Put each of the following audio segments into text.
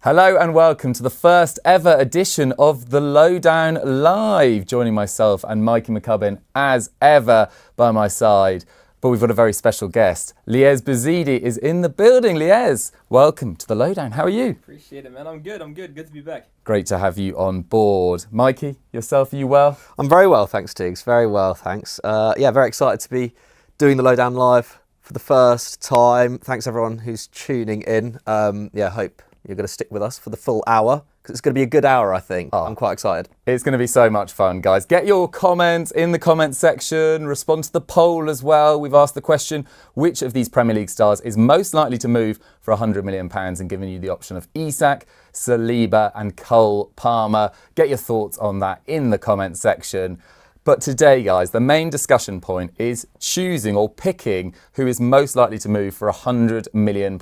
Hello and welcome to the first ever edition of the Lowdown Live. Joining myself and Mikey McCubbin as ever by my side. But we've got a very special guest. Lyes Bouzidi is in the building. Lyes, welcome to the Lowdown. How are you? Appreciate it, man. I'm good. Good to be back. Great to have you on board. Mikey, yourself, are you well? I'm very well, thanks, Tiggs. Very well, thanks. Very excited to be doing the Lowdown Live for the first time. Thanks everyone who's tuning in. Hope you're going to stick with us for the full hour, because it's going to be a good hour, I think. I'm quite excited. It's going to be so much fun, guys. Get your comments in the comments section. Respond to the poll as well. We've asked the question, which of these Premier League stars is most likely to move for £100 million, and given you the option of Isak, Saliba and Cole Palmer. Get your thoughts on that in the comments section. But today, guys, the main discussion point is choosing or picking who is most likely to move for £100 million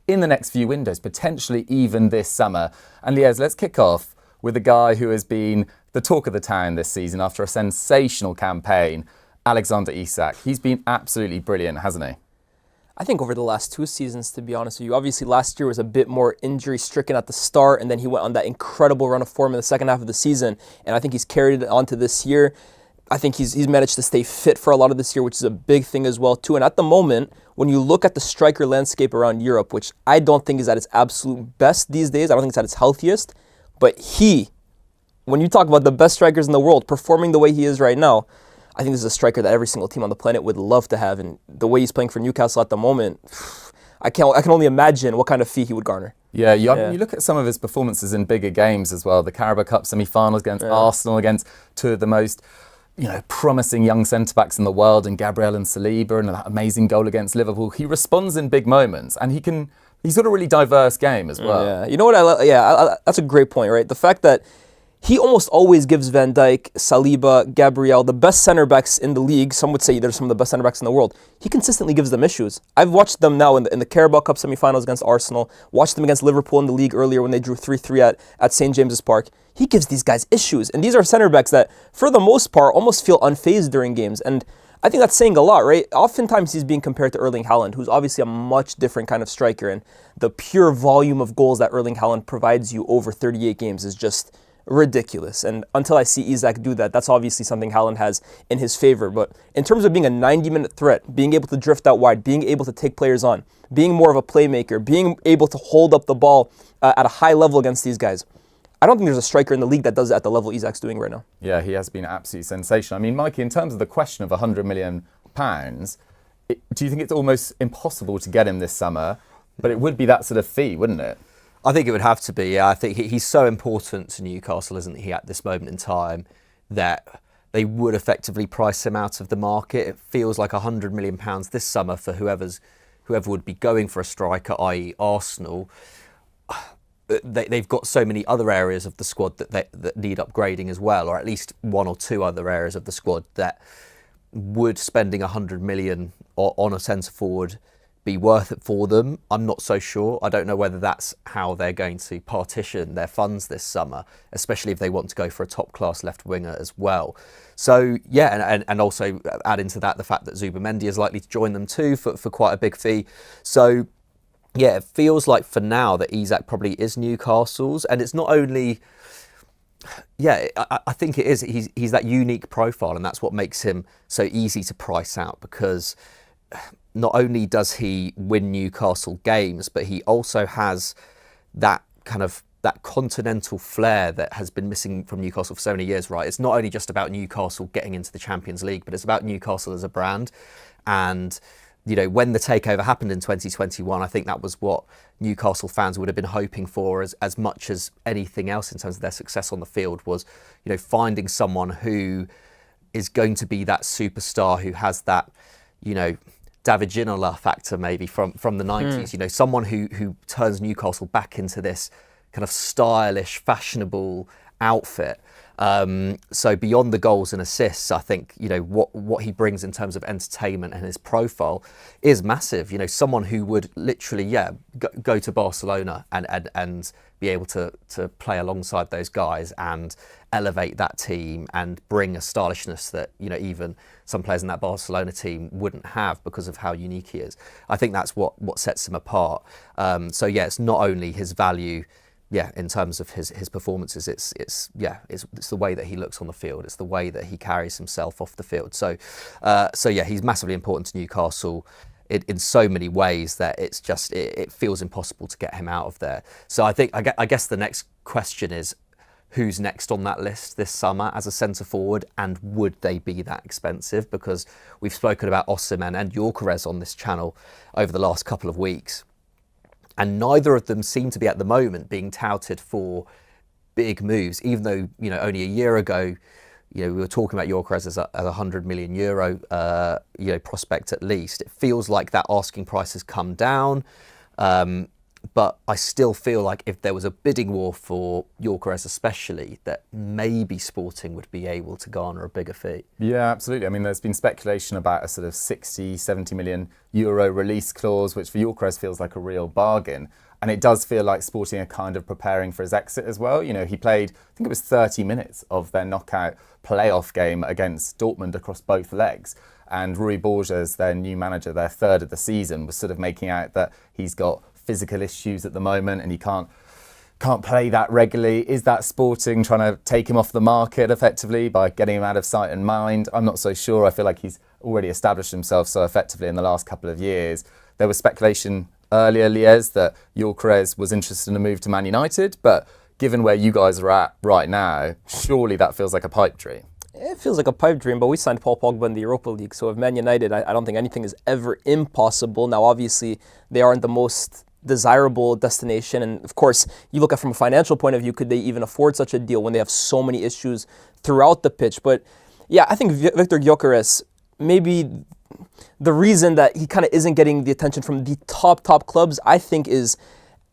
in the next few windows, potentially even this summer. And Lyes, let's kick off with a guy who has been the talk of the town this season after a sensational campaign, Alexander Isak. He's been absolutely brilliant, hasn't he? I think over the last two seasons, to be honest with you, obviously last year was a bit more injury-stricken at the start, and then he went on that incredible run of form in the second half of the season, and I think he's carried it on to this year. I think he's managed to stay fit for a lot of this year, which is a big thing as well, too. And at the moment, when you look at the striker landscape around Europe, which I don't think is at its absolute best these days, I don't think it's at its healthiest, but when you talk about the best strikers in the world performing the way he is right now, I think this is a striker that every single team on the planet would love to have. And the way he's playing for Newcastle at the moment, I can only imagine what kind of fee he would garner. Yeah, you look at some of his performances in bigger games as well. The Carabao Cup semi-finals against Arsenal, against two of the most promising young centre-backs in the world, and Gabriel and Saliba, and that amazing goal against Liverpool. He responds in big moments, and he's got a really diverse game as well. Yeah, you know what that's a great point, right? The fact that he almost always gives Van Dijk, Saliba, Gabriel, the best centre-backs in the league. Some would say they're some of the best centre-backs in the world. He consistently gives them issues. I've watched them now in the Carabao Cup semi-finals against Arsenal, watched them against Liverpool in the league earlier when they drew 3-3 at St. James's Park. He gives these guys issues. And these are centre-backs that, for the most part, almost feel unfazed during games. And I think that's saying a lot, right? Oftentimes he's being compared to Erling Haaland, who's obviously a much different kind of striker. And the pure volume of goals that Erling Haaland provides you over 38 games is just ridiculous. And until I see Isak do that, that's obviously something Haaland has in his favor. But in terms of being a 90-minute threat, being able to drift out wide, being able to take players on, being more of a playmaker, being able to hold up the ball at a high level against these guys, I don't think there's a striker in the league that does it at the level Isak's doing right now. Yeah, he has been absolutely sensational. I mean, Mikey, in terms of the question of £100 million, do you think it's almost impossible to get him this summer? But it would be that sort of fee, wouldn't it? I think it would have to be. Yeah, I think he's so important to Newcastle, isn't he, at this moment in time, that they would effectively price him out of the market. It feels like £100 million this summer for whoever would be going for a striker, i.e. Arsenal. They've got so many other areas of the squad that need upgrading as well, or at least one or two other areas of the squad that would spending £100 million on a centre forward be worth it for them. I'm not so sure. I don't know whether that's how they're going to partition their funds this summer, especially if they want to go for a top-class left winger as well. So, yeah, and also add into that the fact that Zubimendi is likely to join them too for quite a big fee. So, yeah, it feels like for now that Isak probably is Newcastle's, and it's not only... Yeah, I think it is. He's that unique profile, and that's what makes him so easy to price out, because not only does he win Newcastle games, but he also has that continental flair that has been missing from Newcastle for so many years, right? It's not only just about Newcastle getting into the Champions League, but it's about Newcastle as a brand. And when the takeover happened in 2021, I think that was what Newcastle fans would have been hoping for as much as anything else in terms of their success on the field, was, finding someone who is going to be that superstar, who has that, David Ginola factor maybe from the 90s, someone who turns Newcastle back into this kind of stylish, fashionable outfit. So beyond the goals and assists, I think, what he brings in terms of entertainment and his profile is massive. Someone who would literally, go to Barcelona and be able to play alongside those guys and elevate that team and bring a stylishness that, even some players in that Barcelona team wouldn't have because of how unique he is. I think that's what sets him apart. So yeah, it's not only his value in terms of his performances, it's the way that he looks on the field. It's the way that he carries himself off the field. So he's massively important to Newcastle in so many ways that it feels impossible to get him out of there. So I guess the next question is, who's next on that list this summer as a centre forward, and would they be that expensive? Because we've spoken about Osimhen and Gyökeres on this channel over the last couple of weeks, and neither of them seem to be at the moment being touted for big moves, even though, only a year ago, we were talking about Gyökeres as a €100 million prospect at least. It feels like that asking price has come down. But I still feel like if there was a bidding war for Gyökeres especially, that maybe Sporting would be able to garner a bigger fee. Yeah, absolutely. I mean, there's been speculation about a sort of 60, 70 million euro release clause, which for Gyökeres feels like a real bargain. And it does feel like Sporting are kind of preparing for his exit as well. He played, I think it was 30 minutes of their knockout playoff game against Dortmund across both legs. And Rui Borges, their new manager, their third of the season, was sort of making out that he's got physical issues at the moment and he can't play that regularly. Is that Sporting trying to take him off the market effectively by getting him out of sight and mind? I'm not so sure. I feel like he's already established himself so effectively in the last couple of years. There was speculation earlier, Lyes, that Gyökeres was interested in a move to Man United, but given where you guys are at right now, surely that feels like a pipe dream. It feels like a pipe dream, but we signed Paul Pogba in the Europa League, so if Man United, I don't think anything is ever impossible. Now, obviously, they aren't the most desirable destination, and of course, you look at from a financial point of view, could they even afford such a deal when they have so many issues throughout the pitch? But yeah, I think Viktor Gyökeres, maybe the reason that he kind of isn't getting the attention from the top clubs, I think is,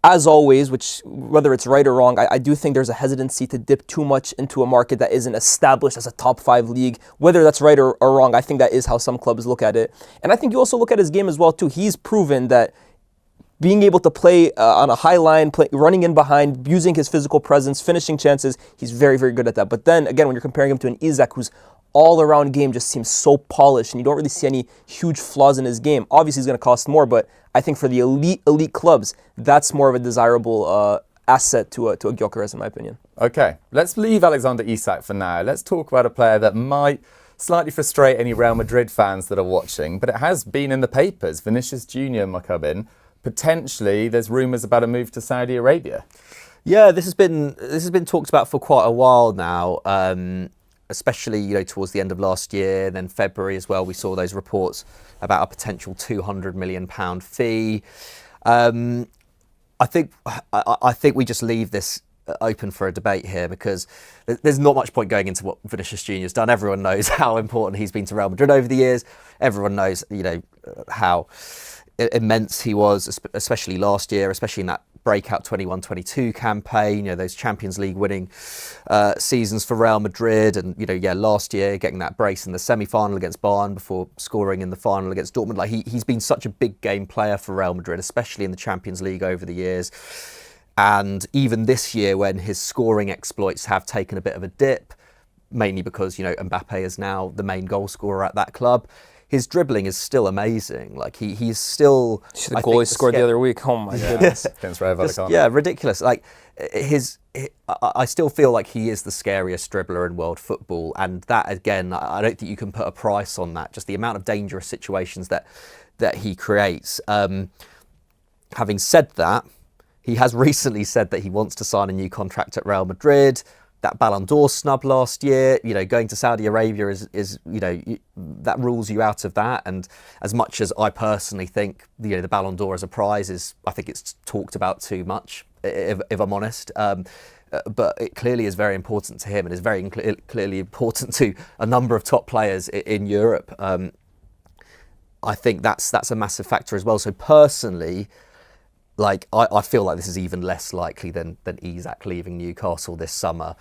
as always, which whether it's right or wrong, I do think there's a hesitancy to dip too much into a market that isn't established as a top 5 league. Whether that's right or wrong, I think that is how some clubs look at it. And I think you also look at his game as well too. He's proven that being able to play on a high line, running in behind, using his physical presence, finishing chances, he's very, very good at that. But then again, when you're comparing him to an Isak who's all-around game just seems so polished and you don't really see any huge flaws in his game. Obviously, he's going to cost more, but I think for the elite clubs, that's more of a desirable asset to a Gyökeres, in my opinion. Okay, let's leave Alexander Isak for now. Let's talk about a player that might slightly frustrate any Real Madrid fans that are watching, but it has been in the papers. Vinicius Junior, McCubbin. Potentially, there's rumours about a move to Saudi Arabia. Yeah, this has been talked about for quite a while now. Especially, towards the end of last year, then February as well, we saw those reports about a potential £200 million fee. I think we just leave this open for a debate here because there's not much point going into what Vinicius Junior's done. Everyone knows how important he's been to Real Madrid over the years. Everyone knows, how immense he was, especially last year, especially in that breakout 21-22 campaign, those Champions League winning seasons for Real Madrid, and last year getting that brace in the semi-final against Bayern before scoring in the final against Dortmund. Like he's been such a big game player for Real Madrid, especially in the Champions League over the years. And even this year, when his scoring exploits have taken a bit of a dip, mainly because Mbappe is now the main goal scorer at that club, his dribbling is still amazing. Like he's still. The goal he scored the other week. Oh my goodness! Against Rayo Vallecano. Yeah, ridiculous. Like I still feel like he is the scariest dribbler in world football, and that again, I don't think you can put a price on that. Just the amount of dangerous situations that he creates. Having said that, he has recently said that he wants to sign a new contract at Real Madrid. That Ballon d'Or snub last year, going to Saudi Arabia is that rules you out of that. And as much as I personally think, the Ballon d'Or as a prize I think it's talked about too much, if I'm honest. But it clearly is very important to him and is very clearly important to a number of top players in Europe. I think that's a massive factor as well. So personally, I feel like this is even less likely than Isak leaving Newcastle this summer.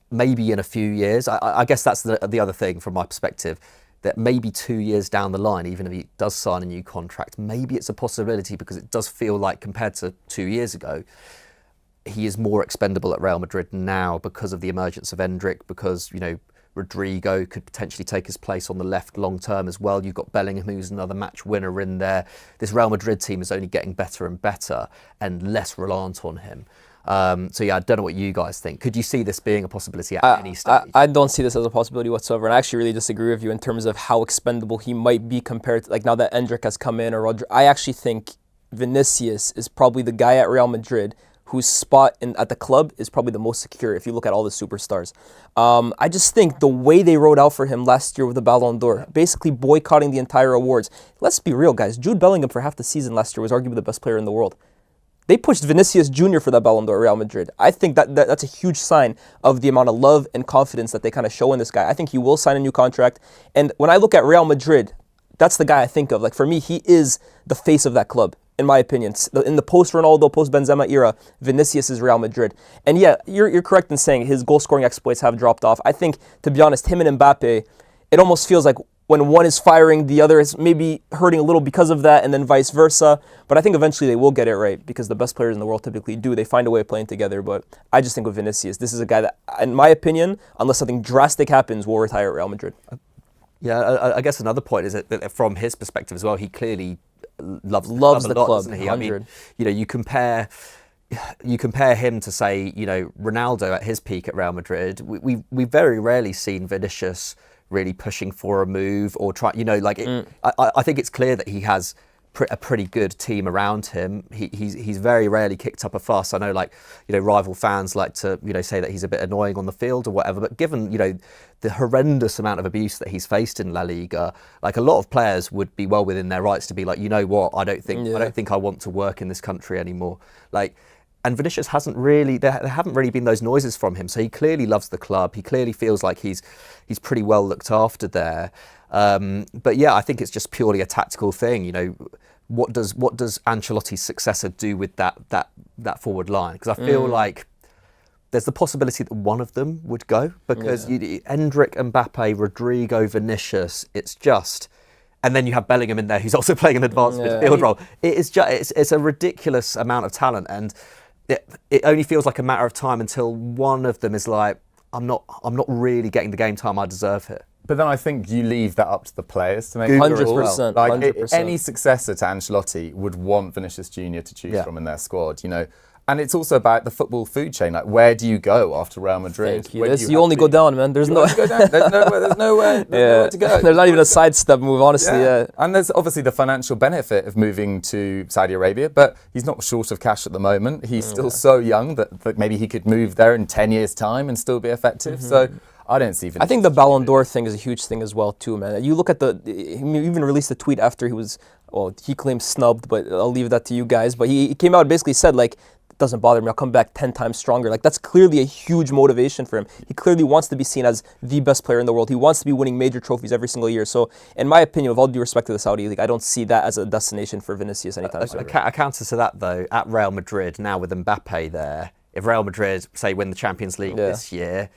Maybe in a few years. I guess that's the other thing from my perspective, that maybe 2 years down the line, even if he does sign a new contract, maybe it's a possibility because it does feel like compared to 2 years ago, he is more expendable at Real Madrid now because of the emergence of Endrick, because, Rodrygo could potentially take his place on the left long term as well. You've got Bellingham, who's another match winner in there. This Real Madrid team is only getting better and better and less reliant on him. So yeah, I don't know what you guys think. Could you see this being a possibility at any stage? I don't see this as a possibility whatsoever, and I actually really disagree with you in terms of how expendable he might be compared to, like, now that Endrick has come in or Rodrygo. I actually think Vinicius is probably the guy at Real Madrid whose spot at the club is probably the most secure if you look at all the superstars. I just think the way they wrote out for him last year with the Ballon d'Or, basically boycotting the entire awards. Let's be real, guys. Jude Bellingham for half the season last year was arguably the best player in the world. They pushed Vinicius Junior for that Ballon d'Or at Real Madrid. I think that's a huge sign of the amount of love and confidence that they kind of show in this guy. I think he will sign a new contract. And when I look at Real Madrid, that's the guy I think of. Like, for me, he is the face of that club, in my opinion. In the post-Ronaldo, post-Benzema era, Vinicius is Real Madrid. And yeah, you're correct in saying his goal-scoring exploits have dropped off. I think, to be honest, him and Mbappe, it almost feels like when one is firing, the other is maybe hurting a little because of that, and then vice versa. But I think eventually they will get it right, because the best players in the world typically do. They find a way of playing together. But I just think with Vinicius, this is a guy that, in my opinion, unless something drastic happens, will retire at Real Madrid. Yeah, I guess another point is that from his perspective as well, he clearly loves the club, doesn't he? 100. I mean, you compare him to, say, Ronaldo at his peak at Real Madrid. We've very rarely seen Vinicius really pushing for a move or try. I think it's clear that he has a pretty good team around him. He's very rarely kicked up a fuss. I know, rival fans like to say that he's a bit annoying on the field or whatever. But given the horrendous amount of abuse that he's faced in La Liga, like, a lot of players would be well within their rights to be like, you know what, I don't think I want to work in this country anymore. And Vinicius there haven't really been those noises from him. So he clearly loves the club. He clearly feels like he's pretty well looked after there. But yeah, I think it's just purely a tactical thing. What does Ancelotti's successor do with that forward line? Because I feel like there's the possibility that one of them would go, because Endrick, Mbappe, Rodrygo, Vinicius, it's just... And then you have Bellingham in there, who's also playing an advanced midfield role. It's a ridiculous amount of talent, and it only feels like a matter of time until one of them is like, I'm not really getting the game time I deserve here. But then I think you leave that up to the players to make 100%. 100%. Any successor to Ancelotti would want Vinicius Junior to choose from in their squad, And it's also about the football food chain. Like, where do you go after Real Madrid? Thank you. You only go down, man. There's nowhere to go. There's not even a sidestep move, honestly. Yeah. And there's obviously the financial benefit of moving to Saudi Arabia, but he's not short of cash at the moment. He's still so young that maybe he could move there in 10 years' time and still be effective. So I don't see Vinicius. I think the Ballon d'Or thing is a huge thing as well, too, man. You look at he even released a tweet after he claims snubbed, but I'll leave that to you guys. But he came out and basically said, it doesn't bother me, I'll come back 10 times stronger. That's clearly a huge motivation for him. He clearly wants to be seen as the best player in the world. He wants to be winning major trophies every single year. So, in my opinion, with all due respect to the Saudi League, I don't see that as a destination for Vinicius anytime soon. A counter to that, though, at Real Madrid, now with Mbappe there, if Real Madrid, say, win the Champions League this year,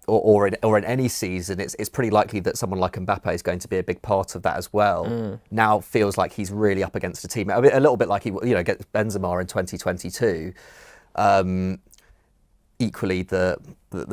or in any season, it's pretty likely that someone like Mbappe is going to be a big part of that as well. Now feels like he's really up against a team, a little bit like he gets Benzema in 2022. Equally, the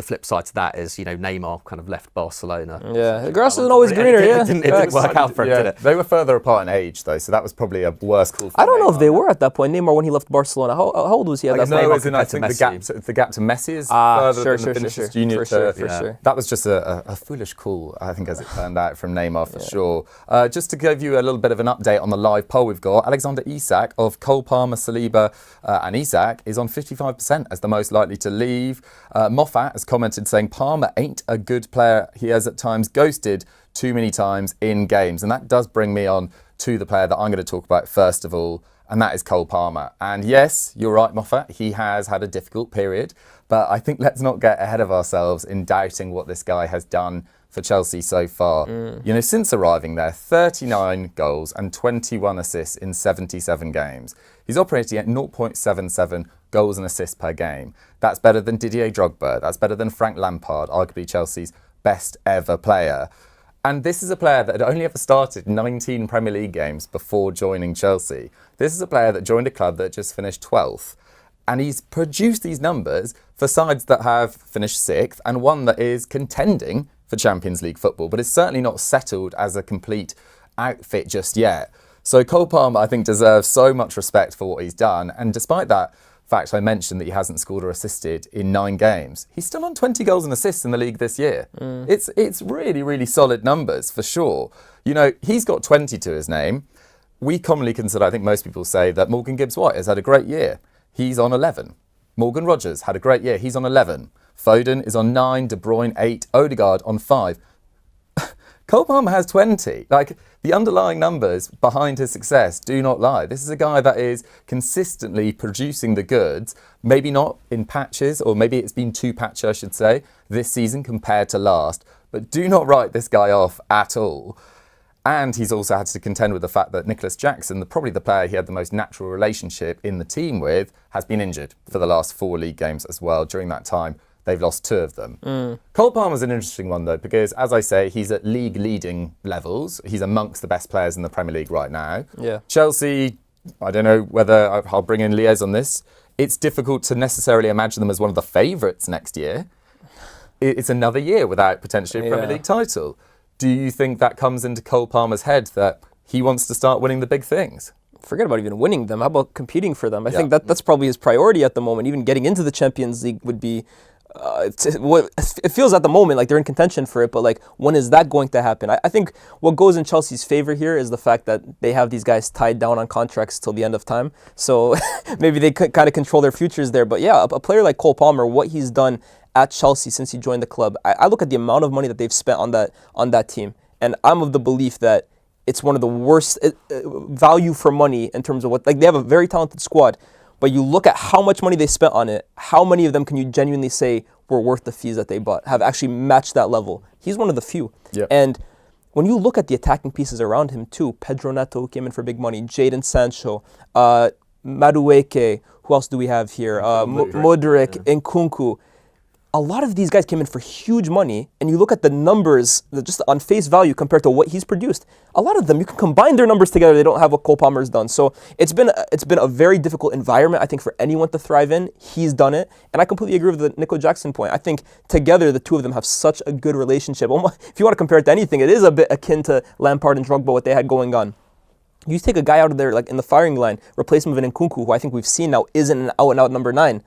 flip side to that is, Neymar kind of left Barcelona. Yeah, the grass isn't always greener. It didn't work out for him, did it? They were further apart in age, though, so that was probably a worse call for I don't know Neymar. if they were at that point. Neymar, when he left Barcelona, how old was he at that point? No, I think the gap to Messi is further than Vinicius Junior. For sure. That was just a foolish call, I think, as it turned out, from Neymar for sure. Just to give you a little bit of an update on the live poll we've got, Alexander Isak of Cole, Palmer, Saliba and Isak is on 55% as the most likely to leave. Moffat has commented saying Palmer ain't a good player. He has at times ghosted too many times in games. And that does bring me on to the player that I'm going to talk about first of all, and that is Cole Palmer. And yes, you're right, Moffat, he has had a difficult period, but I think let's not get ahead of ourselves in doubting what this guy has done for Chelsea so far. Since arriving there, 39 goals and 21 assists in 77 games. He's operating at 0.77 goals and assists per game. That's better than Didier Drogba. That's better than Frank Lampard, arguably Chelsea's best ever player. And this is a player that had only ever started 19 Premier League games before joining Chelsea. This is a player that joined a club that just finished 12th. And he's produced these numbers for sides that have finished 6th and one that is contending for Champions League football, but it's certainly not settled as a complete outfit just yet. So Cole Palmer, I think, deserves so much respect for what he's done. And despite that fact I mentioned that he hasn't scored or assisted in 9 games, he's still on 20 goals and assists in the league this year. It's really, really solid numbers for sure. You know, he's got 20 to his name. We commonly consider, I think most people say, that Morgan Gibbs-White has had a great year. He's on 11. Morgan Rogers had a great year. He's on 11. Foden is on 9, De Bruyne 8, Odegaard on 5. Cole Palmer has 20. Like, the underlying numbers behind his success do not lie. This is a guy that is consistently producing the goods, maybe not in patches, or maybe it's been too patchy, I should say, this season compared to last. But do not write this guy off at all. And he's also had to contend with the fact that Nicholas Jackson, probably the player he had the most natural relationship in the team with, has been injured for the last 4 league games as well. During that time, they've lost 2 of them. Cole Palmer's an interesting one, though, because, as I say, he's at league-leading levels. He's amongst the best players in the Premier League right now. Yeah. Chelsea, I don't know whether I'll bring in Lyes on this. It's difficult to necessarily imagine them as one of the favourites next year. It's another year without potentially a Premier League title. Do you think that comes into Cole Palmer's head that he wants to start winning the big things? Forget about even winning them. How about competing for them? I think that's probably his priority at the moment. Even getting into the Champions League would be... it feels at the moment like they're in contention for it, but like, when is that going to happen? I think what goes in Chelsea's favor here is the fact that they have these guys tied down on contracts till the end of time. So maybe they could kind of control their futures there. But yeah, a player like Cole Palmer, what he's done at Chelsea since he joined the club, I look at the amount of money that they've spent on that team, and I'm of the belief that it's one of the worst value for money in terms of what, like, they have a very talented squad, but you look at how much money they spent on it, how many of them can you genuinely say were worth the fees that they bought, have actually matched that level? He's one of the few. Yep. And when you look at the attacking pieces around him too, Pedro Neto, who came in for big money, Jadon Sancho, Madueke, who else do we have here? Modric, Nkunku. A lot of these guys came in for huge money, and you look at the numbers, just on face value compared to what he's produced. A lot of them, you can combine their numbers together, they don't have what Cole Palmer's done. So it's been a very difficult environment, I think, for anyone to thrive in. He's done it, and I completely agree with the Nico Jackson point. I think together, the two of them have such a good relationship. If you want to compare it to anything, it is a bit akin to Lampard and Drogba, what they had going on. You take a guy out of there, like in the firing line, replace him with an Nkunku, who I think we've seen now isn't an out-and-out number 9.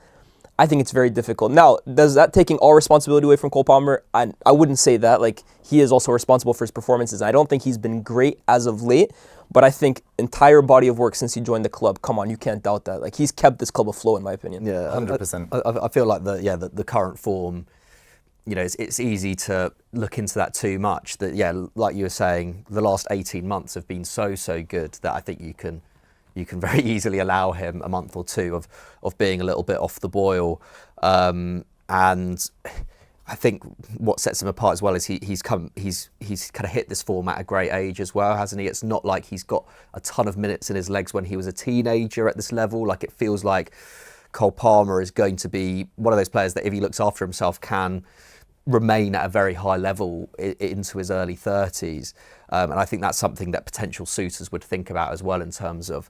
I think it's very difficult. Now, does that taking all responsibility away from Cole Palmer? I wouldn't say that. Like, he is also responsible for his performances. I don't think he's been great as of late, but I think entire body of work since he joined the club, come on, you can't doubt that. Like, he's kept this club afloat, in my opinion. Yeah, 100%. I feel like the current form, you know, it's easy to look into that too much. That, yeah, like you were saying, the last 18 months have been so good that I think you can very easily allow him a month or two of being a little bit off the boil. And I think what sets him apart as well is he's kind of hit this form at a great age as well, hasn't he? It's not like he's got a ton of minutes in his legs when he was a teenager at this level. Like, it feels like Cole Palmer is going to be one of those players that, if he looks after himself, can remain at a very high level into his early 30s. And I think that's something that potential suitors would think about as well, in terms of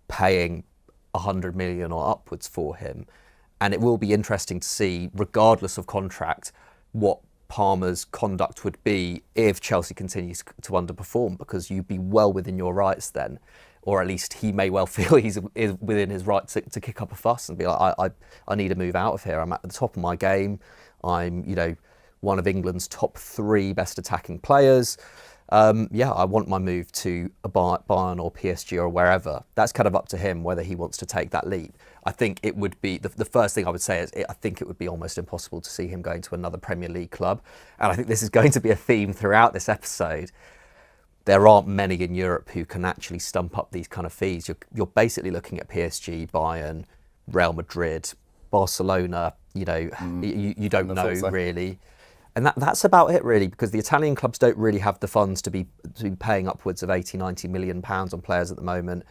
paying 100 million or upwards for him. And it will be interesting to see, regardless of contract, what Palmer's conduct would be if Chelsea continues to underperform, because you'd be well within your rights then, or at least he may well feel he's within his right to kick up a fuss and be like, I need to move out of here. I'm at the top of my game. I'm, you know, one of England's top 3 best attacking players. I want my move to a Bayern or PSG or wherever. That's kind of up to him whether he wants to take that leap. I think it would be, the first thing I would say is I think it would be almost impossible to see him going to another Premier League club. And I think this is going to be a theme throughout this episode. There aren't many in Europe who can actually stump up these kind of fees. You're basically looking at PSG, Bayern, Real Madrid, Barcelona. You know, you don't know really. And that's about it, really, because the Italian clubs don't really have the funds to be paying upwards of 80, 90 million pounds on players at the moment.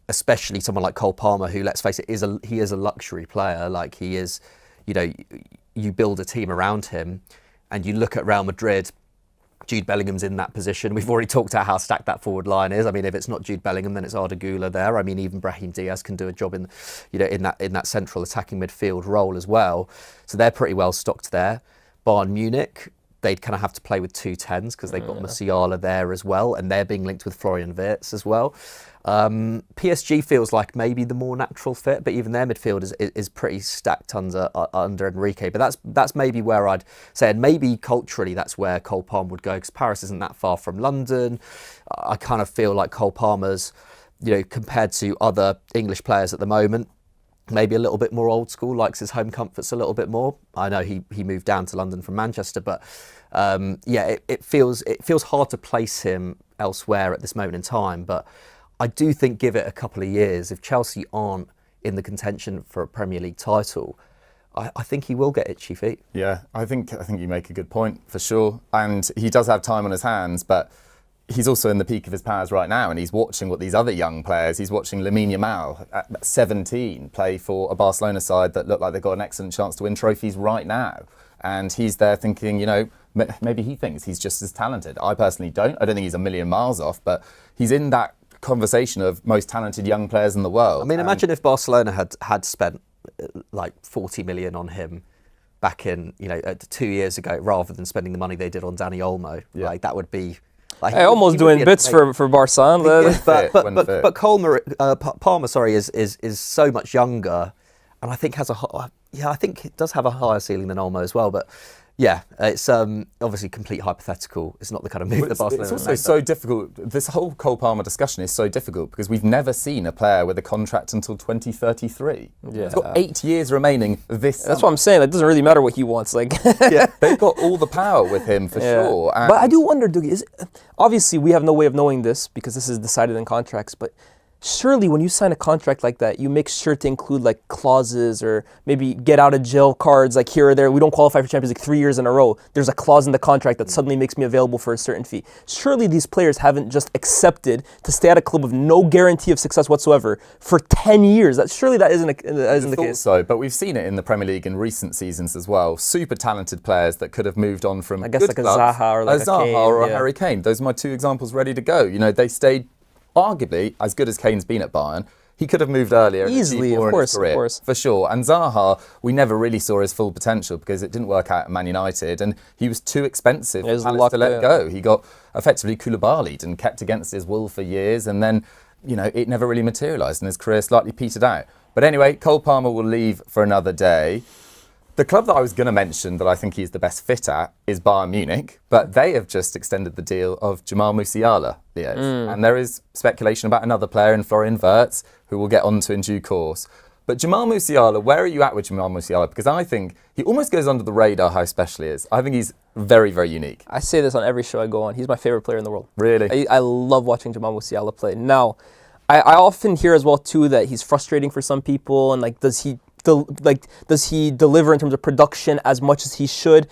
Especially someone like Cole Palmer, who, let's face it, he is a luxury player. Like, he is, you know, you build a team around him, and you look at Real Madrid. Jude Bellingham's in that position. We've already talked about how stacked that forward line is. I mean, if it's not Jude Bellingham, then it's Arda Güler there. I mean, even Brahim Diaz can do a job in that central attacking midfield role as well. So they're pretty well stocked there. Bayern Munich, they'd kind of have to play with 2 10s because they've got Musiala there as well, and they're being linked with Florian Wirtz as well. PSG feels like maybe the more natural fit, but even their midfield is pretty stacked under Enrique. But that's maybe where I'd say, and maybe culturally that's where Cole Palmer would go, because Paris isn't that far from London. I kind of feel like Cole Palmer's, compared to other English players at the moment, maybe a little bit more old school, likes his home comforts a little bit more. I know he moved down to London from Manchester, but it feels hard to place him elsewhere at this moment in time. But I do think, give it a couple of years, if Chelsea aren't in the contention for a Premier League title, I think he will get itchy feet. Yeah, I think you make a good point, for sure. And he does have time on his hands, but he's also in the peak of his powers right now, and he's watching what these other young players, he's watching Lamine Yamal at 17 play for a Barcelona side that look like they've got an excellent chance to win trophies right now. And he's there thinking, maybe he thinks he's just as talented. I personally don't. I don't think he's a million miles off, but he's in that conversation of most talented young players in the world. I mean, imagine if Barcelona had spent like 40 million on him back in 2 years ago, rather than spending the money they did on Dani Olmo. Yeah. Like that would be. Almost doing bits for Barca. But Palmer, is so much younger, and I think I think it does have a higher ceiling than Olmo as well. But yeah, it's obviously complete hypothetical. It's not the kind of move that Barcelona. It's also so difficult. This whole Cole Palmer discussion is so difficult because we've never seen a player with a contract until 2033. Yeah. He's got 8 years remaining this summer. That's what I'm saying. It doesn't really matter what he wants. Yeah, they've got all the power with him for sure. But I do wonder, Dougie, obviously we have no way of knowing this because this is decided in contracts, but surely when you sign a contract like that, you make sure to include like clauses or maybe get out of jail cards, like here or there. We don't qualify for Champions League 3 years in a row. There's a clause in the contract that suddenly makes me available for a certain fee. Surely these players haven't just accepted to stay at a club with no guarantee of success whatsoever for 10 years. Surely that isn't the case. So, but we've seen it in the Premier League in recent seasons as well. Super talented players that could have moved on from, I guess, good like a clubs, Zaha or like a Kane, or a Harry Kane. Those are my 2 examples ready to go. They stayed arguably as good as Kane's been at Bayern. He could have moved earlier. Easily, of course. For sure. And Zaha, we never really saw his full potential because it didn't work out at Man United and he was too expensive for Palace to let go. He got effectively Koulibaly'd and kept against his will for years, and then, it never really materialised and his career slightly petered out. But anyway, Cole Palmer will leave for another day. The club that I was going to mention that I think he's the best fit at is Bayern Munich, but they have just extended the deal of Jamal Musiala. And there is speculation about another player in Florian Wirtz, who we'll get onto in due course. But Jamal Musiala, where are you at with Jamal Musiala? Because I think he almost goes under the radar how special he is. I think he's very, very unique. I say this on every show I go on. He's my favorite player in the world. Really? I love watching Jamal Musiala play. Now, I often hear as well, too, that he's frustrating for some people, and does he deliver in terms of production as much as he should?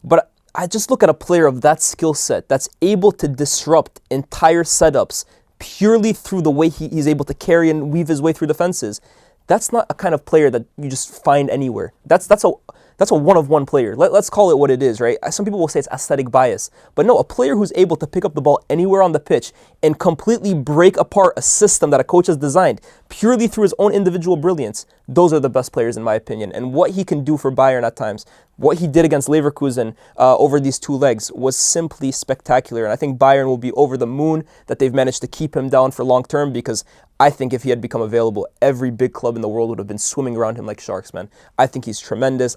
But I just look at a player of that skill set that's able to disrupt entire setups purely through the way he's able to carry and weave his way through defenses. That's not a kind of player that you just find anywhere. That's a one-of-one player. Let's call it what it is, right? Some people will say it's aesthetic bias. But no, a player who's able to pick up the ball anywhere on the pitch and completely break apart a system that a coach has designed purely through his own individual brilliance, those are the best players in my opinion. And what he can do for Bayern at times, what he did against Leverkusen over these 2 legs was simply spectacular. And I think Bayern will be over the moon that they've managed to keep him down for long term, because I think if he had become available, every big club in the world would have been swimming around him like sharks, man. I think he's tremendous.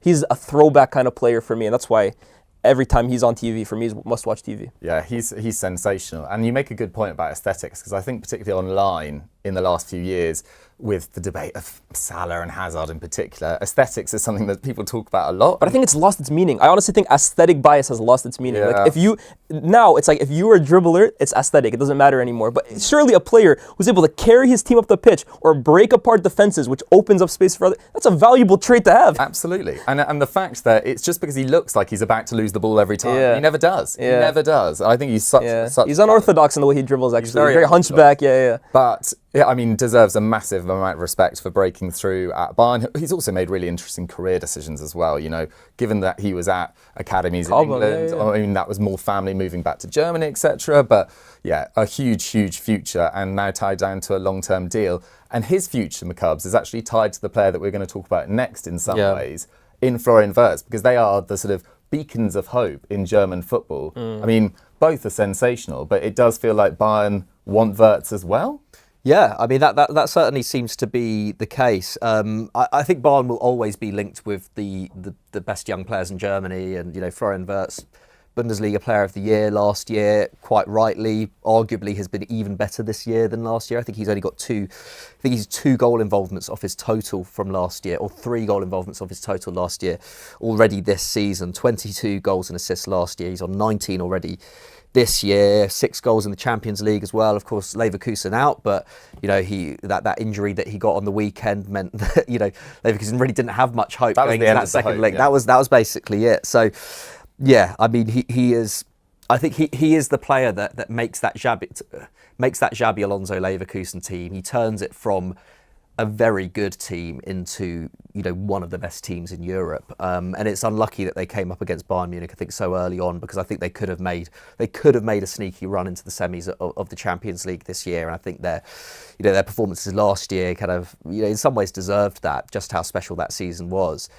He's a throwback kind of player for me, and that's why every time he's on TV, for me, is must-watch TV. Yeah, he's sensational. And you make a good point about aesthetics, because I think particularly online in the last few years, with the debate of Salah and Hazard in particular, aesthetics is something that people talk about a lot. But I think it's lost its meaning. I honestly think aesthetic bias has lost its meaning. Yeah. If you were a dribbler, it's aesthetic. It doesn't matter anymore. But surely a player who's able to carry his team up the pitch or break apart defenses, which opens up space for others, that's a valuable trait to have. Absolutely. And the fact that it's just because he looks like he's about to lose the ball every time. He never does. He never does. I think he's such he's unorthodox in the way he dribbles, actually. He's very hunchback. But deserves a massive amount of respect for breaking through at Bayern. He's also made really interesting career decisions as well, given that he was at academies in England. I mean, that was more family moving back to Germany, etc. But a huge, huge future, and now tied down to a long-term deal. And his future, McCubbs, is actually tied to the player that we're going to talk about next in some ways, in Florian Wirtz, because they are the sort of beacons of hope in German football. I mean, both are sensational, but it does feel like Bayern want Wirtz as well. Yeah, I mean that certainly seems to be the case. I think Bayern will always be linked with the best young players in Germany, and Florian Wirtz, Bundesliga Player of the Year last year, quite rightly, arguably has been even better this year than last year. I think he's only got two goal involvements off his total from last year, or 3 goal involvements off his total last year already this season. 22 goals and assists last year. He's on 19 already this year, 6 goals in the Champions League as well. Of course, Leverkusen out, but that injury that he got on the weekend meant that Leverkusen really didn't have much hope going into that second leg. Yeah. That was basically it. So, yeah, I mean, he is. I think he is the player that makes that Xabi Alonso Leverkusen team. He turns it from a very good team into one of the best teams in Europe, and it's unlucky that they came up against Bayern Munich, I think, so early on, because I think they could have made a sneaky run into the semis of the Champions League this year, and I think their performances last year kind of in some ways deserved that, just how special that season was.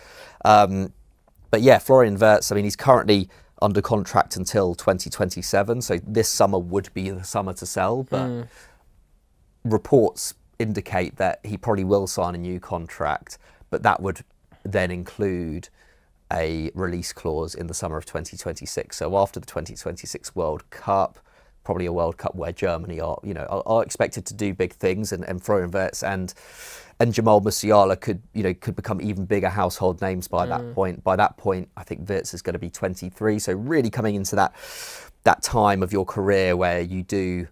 But yeah, Florian Wirtz, I mean, he's currently under contract until 2027, so this summer would be the summer to sell, but reports indicate that he probably will sign a new contract, but that would then include a release clause in the summer of 2026. So after the 2026 World Cup, probably a World Cup where Germany are expected to do big things, and Florian Wirtz and Jamal Musiala could become even bigger household names by that point. By that point, I think Wirtz is going to be 23. So really coming into that time of your career where you do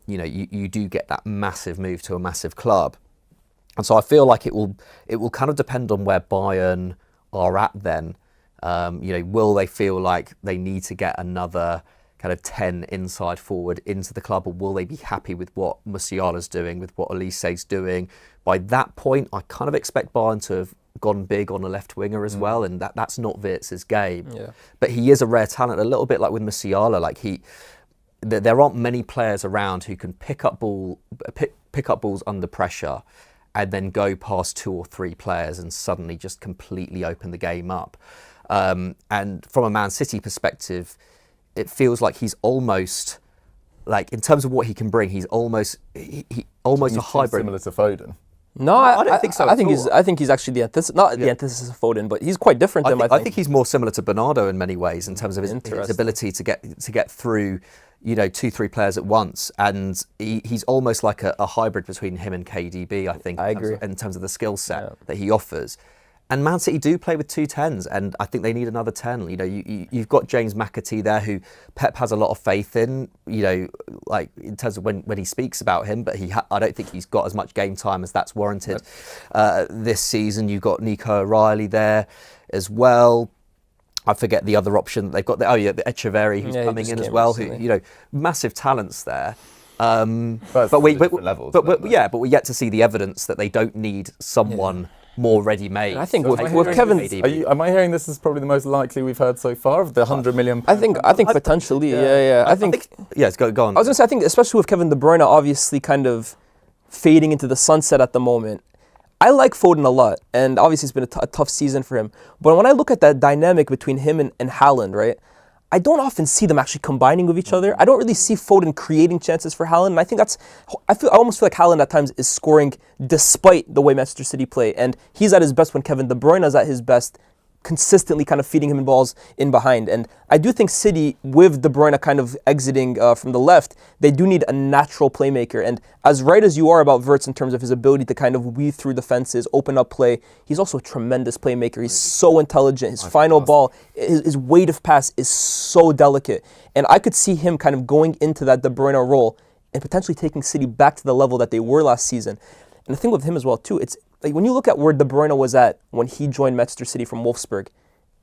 get that massive move to a massive club. And so I feel like it will kind of depend on where Bayern are at then. Will they feel like they need to get another kind of 10 inside forward into the club, or will they be happy with what Musiala's doing, with what Olise's doing? By that point, I kind of expect Bayern to have gone big on a left winger as well, and that's not Wirtz's game. Yeah. But he is a rare talent, a little bit like with Musiala. Like there aren't many players around who can pick up balls under pressure and then go past 2 or 3 players and suddenly just completely open the game up. And from a Man City perspective, it feels like he's almost, like, in terms of what he can bring, he's almost a hybrid. Similar to Foden. No, I don't think so. I think he's actually the antithesis of Foden, but he's quite different than I think he's more similar to Bernardo in many ways in terms of his ability to get through 2-3 players at once, and he's almost like a hybrid between him and KDB. I think I agree in terms of the skill set that he offers. And Man City do play with 2 10s, and I think they need another 10. You've got James McAtee there, who Pep has a lot of faith in, like in terms of when he speaks about him, but I don't think he's got as much game time as that's warranted this season. You've got Nico O'Reilly there as well. I forget the other option they've got. The Echeverri, who's coming in as well. Who massive talents there. But we yet to see the evidence that they don't need someone more ready-made. And I think with Kevin, am I hearing this is probably the most likely we've heard so far of the 100 million? I think potentially, yeah. I think go on. I was going to say, I think especially with Kevin De Bruyne obviously kind of fading into the sunset at the moment, I like Foden a lot, and obviously it's been a tough season for him. But when I look at that dynamic between him and Haaland, right, I don't often see them actually combining with each other. I don't really see Foden creating chances for Haaland, and I think I almost feel like Haaland at times is scoring despite the way Manchester City play, and he's at his best when Kevin De Bruyne is at his best, consistently kind of feeding him in balls in behind. And I do think City, with De Bruyne kind of exiting from the left, they do need a natural playmaker. And as right as you are about Wirtz in terms of his ability to kind of weave through defenses, open up play, he's also a tremendous playmaker. He's so intelligent. His final ball, his weight of pass is so delicate. And I could see him kind of going into that De Bruyne role and potentially taking City back to the level that they were last season. And the thing with him as well, too, it's like when you look at where De Bruyne was at when he joined Manchester City from Wolfsburg,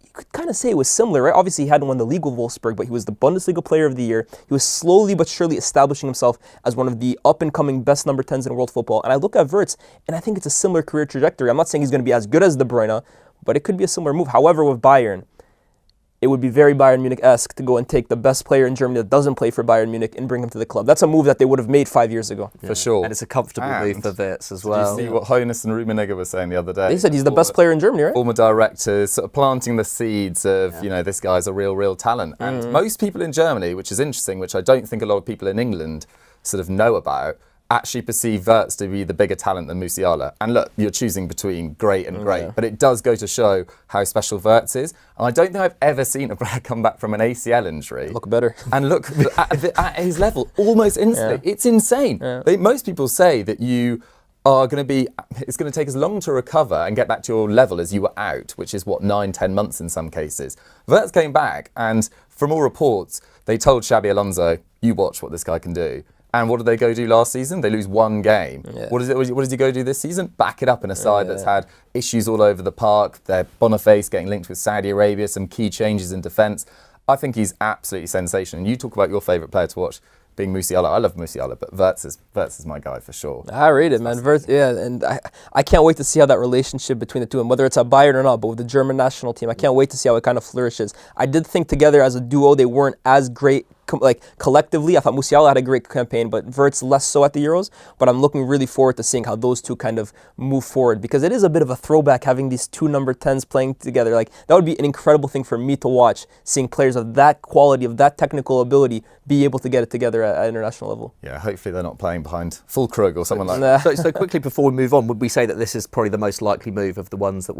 you could kind of say it was similar, right? Obviously, he hadn't won the league with Wolfsburg, but he was the Bundesliga Player of the Year. He was slowly but surely establishing himself as one of the up-and-coming best number 10s in world football. And I look at Wirtz, and I think it's a similar career trajectory. I'm not saying he's going to be as good as De Bruyne, but it could be a similar move. However, with Bayern, it would be very Bayern Munich-esque to go and take the best player in Germany that doesn't play for Bayern Munich and bring him to the club. That's a move that they would have made 5 years ago. For sure. And it's a comfortable move for Wirtz as well. Did you see what Hoeneß and Rummenigge were saying the other day? They said he's the best player in Germany, right? Former directors sort of planting the seeds of, this guy's a real talent. And most people in Germany, which is interesting, which I don't think a lot of people in England sort of know about, actually perceive Wirtz to be the bigger talent than Musiala. And look, you're choosing between great and great, but it does go to show how special Wirtz is. And I don't think I've ever seen a player come back from an ACL injury. Look better. And look at his level almost instantly. Yeah. It's insane. Yeah. Most people say that you are going to be, it's going to take as long to recover and get back to your level as you were out, which is 9-10 months in some cases. Wirtz came back, and from all reports, they told Xabi Alonso, you watch what this guy can do. And what did they go do last season? They lose one game. Yeah. What does he go do this season? Back it up in a side that's had issues all over the park. Their Boniface getting linked with Saudi Arabia, some key changes in defence. I think he's absolutely sensational. And you talk about your favourite player to watch being Musiala. I love Musiala, but Wirtz is my guy for sure. I rate it, man. Wirtz, and I can't wait to see how that relationship between the two, and whether it's at Bayern or not, but with the German national team, I can't wait to see how it kind of flourishes. I did think together as a duo, they weren't as great collectively. I thought Musiala had a great campaign, but Wirtz less so at the Euros. But I'm looking really forward to seeing how those two kind of move forward, because it is a bit of a throwback having these two number 10s playing together. Like, that would be an incredible thing for me to watch, seeing players of that quality, of that technical ability, be able to get it together at international level. Yeah, hopefully they're not playing behind full Krug or someone like that. So quickly before we move on, would we say that this is probably the most likely move of the ones that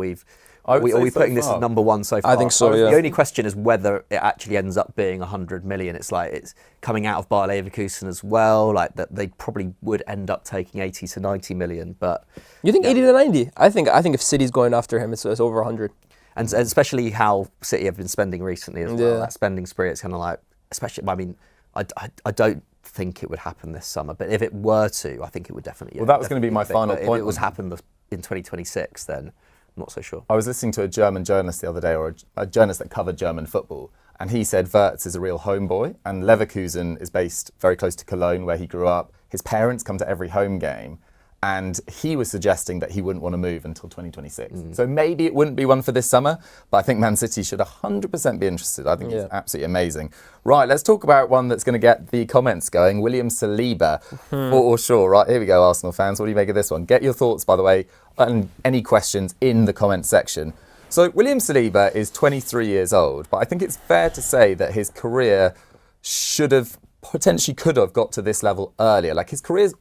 are we putting this as number one so far? I think so, yeah. The only question is whether it actually ends up being 100 million. It's like it's coming out of Bayer Leverkusen as well, like that they probably would end up taking 80 to 90 million. But you think 80 to 90? I think if City's going after him, it's over 100. And especially how City have been spending recently as well. That spending spree, it's kind of like, especially, I mean, I don't think it would happen this summer, but if it were to, I think it would definitely. Well, that was going to be my final point. If it was happened in 2026, then I'm not so sure. I was listening to a German journalist the other day, or a journalist that covered German football, and he said Wirtz is a real homeboy, and Leverkusen is based very close to Cologne, where he grew up. His parents come to every home game, and he was suggesting that he wouldn't want to move until 2026. So maybe it wouldn't be one for this summer, but I think Man City should 100% be interested. I think he's absolutely amazing. Right, let's talk about one that's going to get the comments going. William Saliba, for sure. Right, here we go, Arsenal fans. What do you make of this one? Get your thoughts, by the way, and any questions in the comments section. So William Saliba is 23 years old, but I think it's fair to say that his career could have got to this level earlier. Like, his career's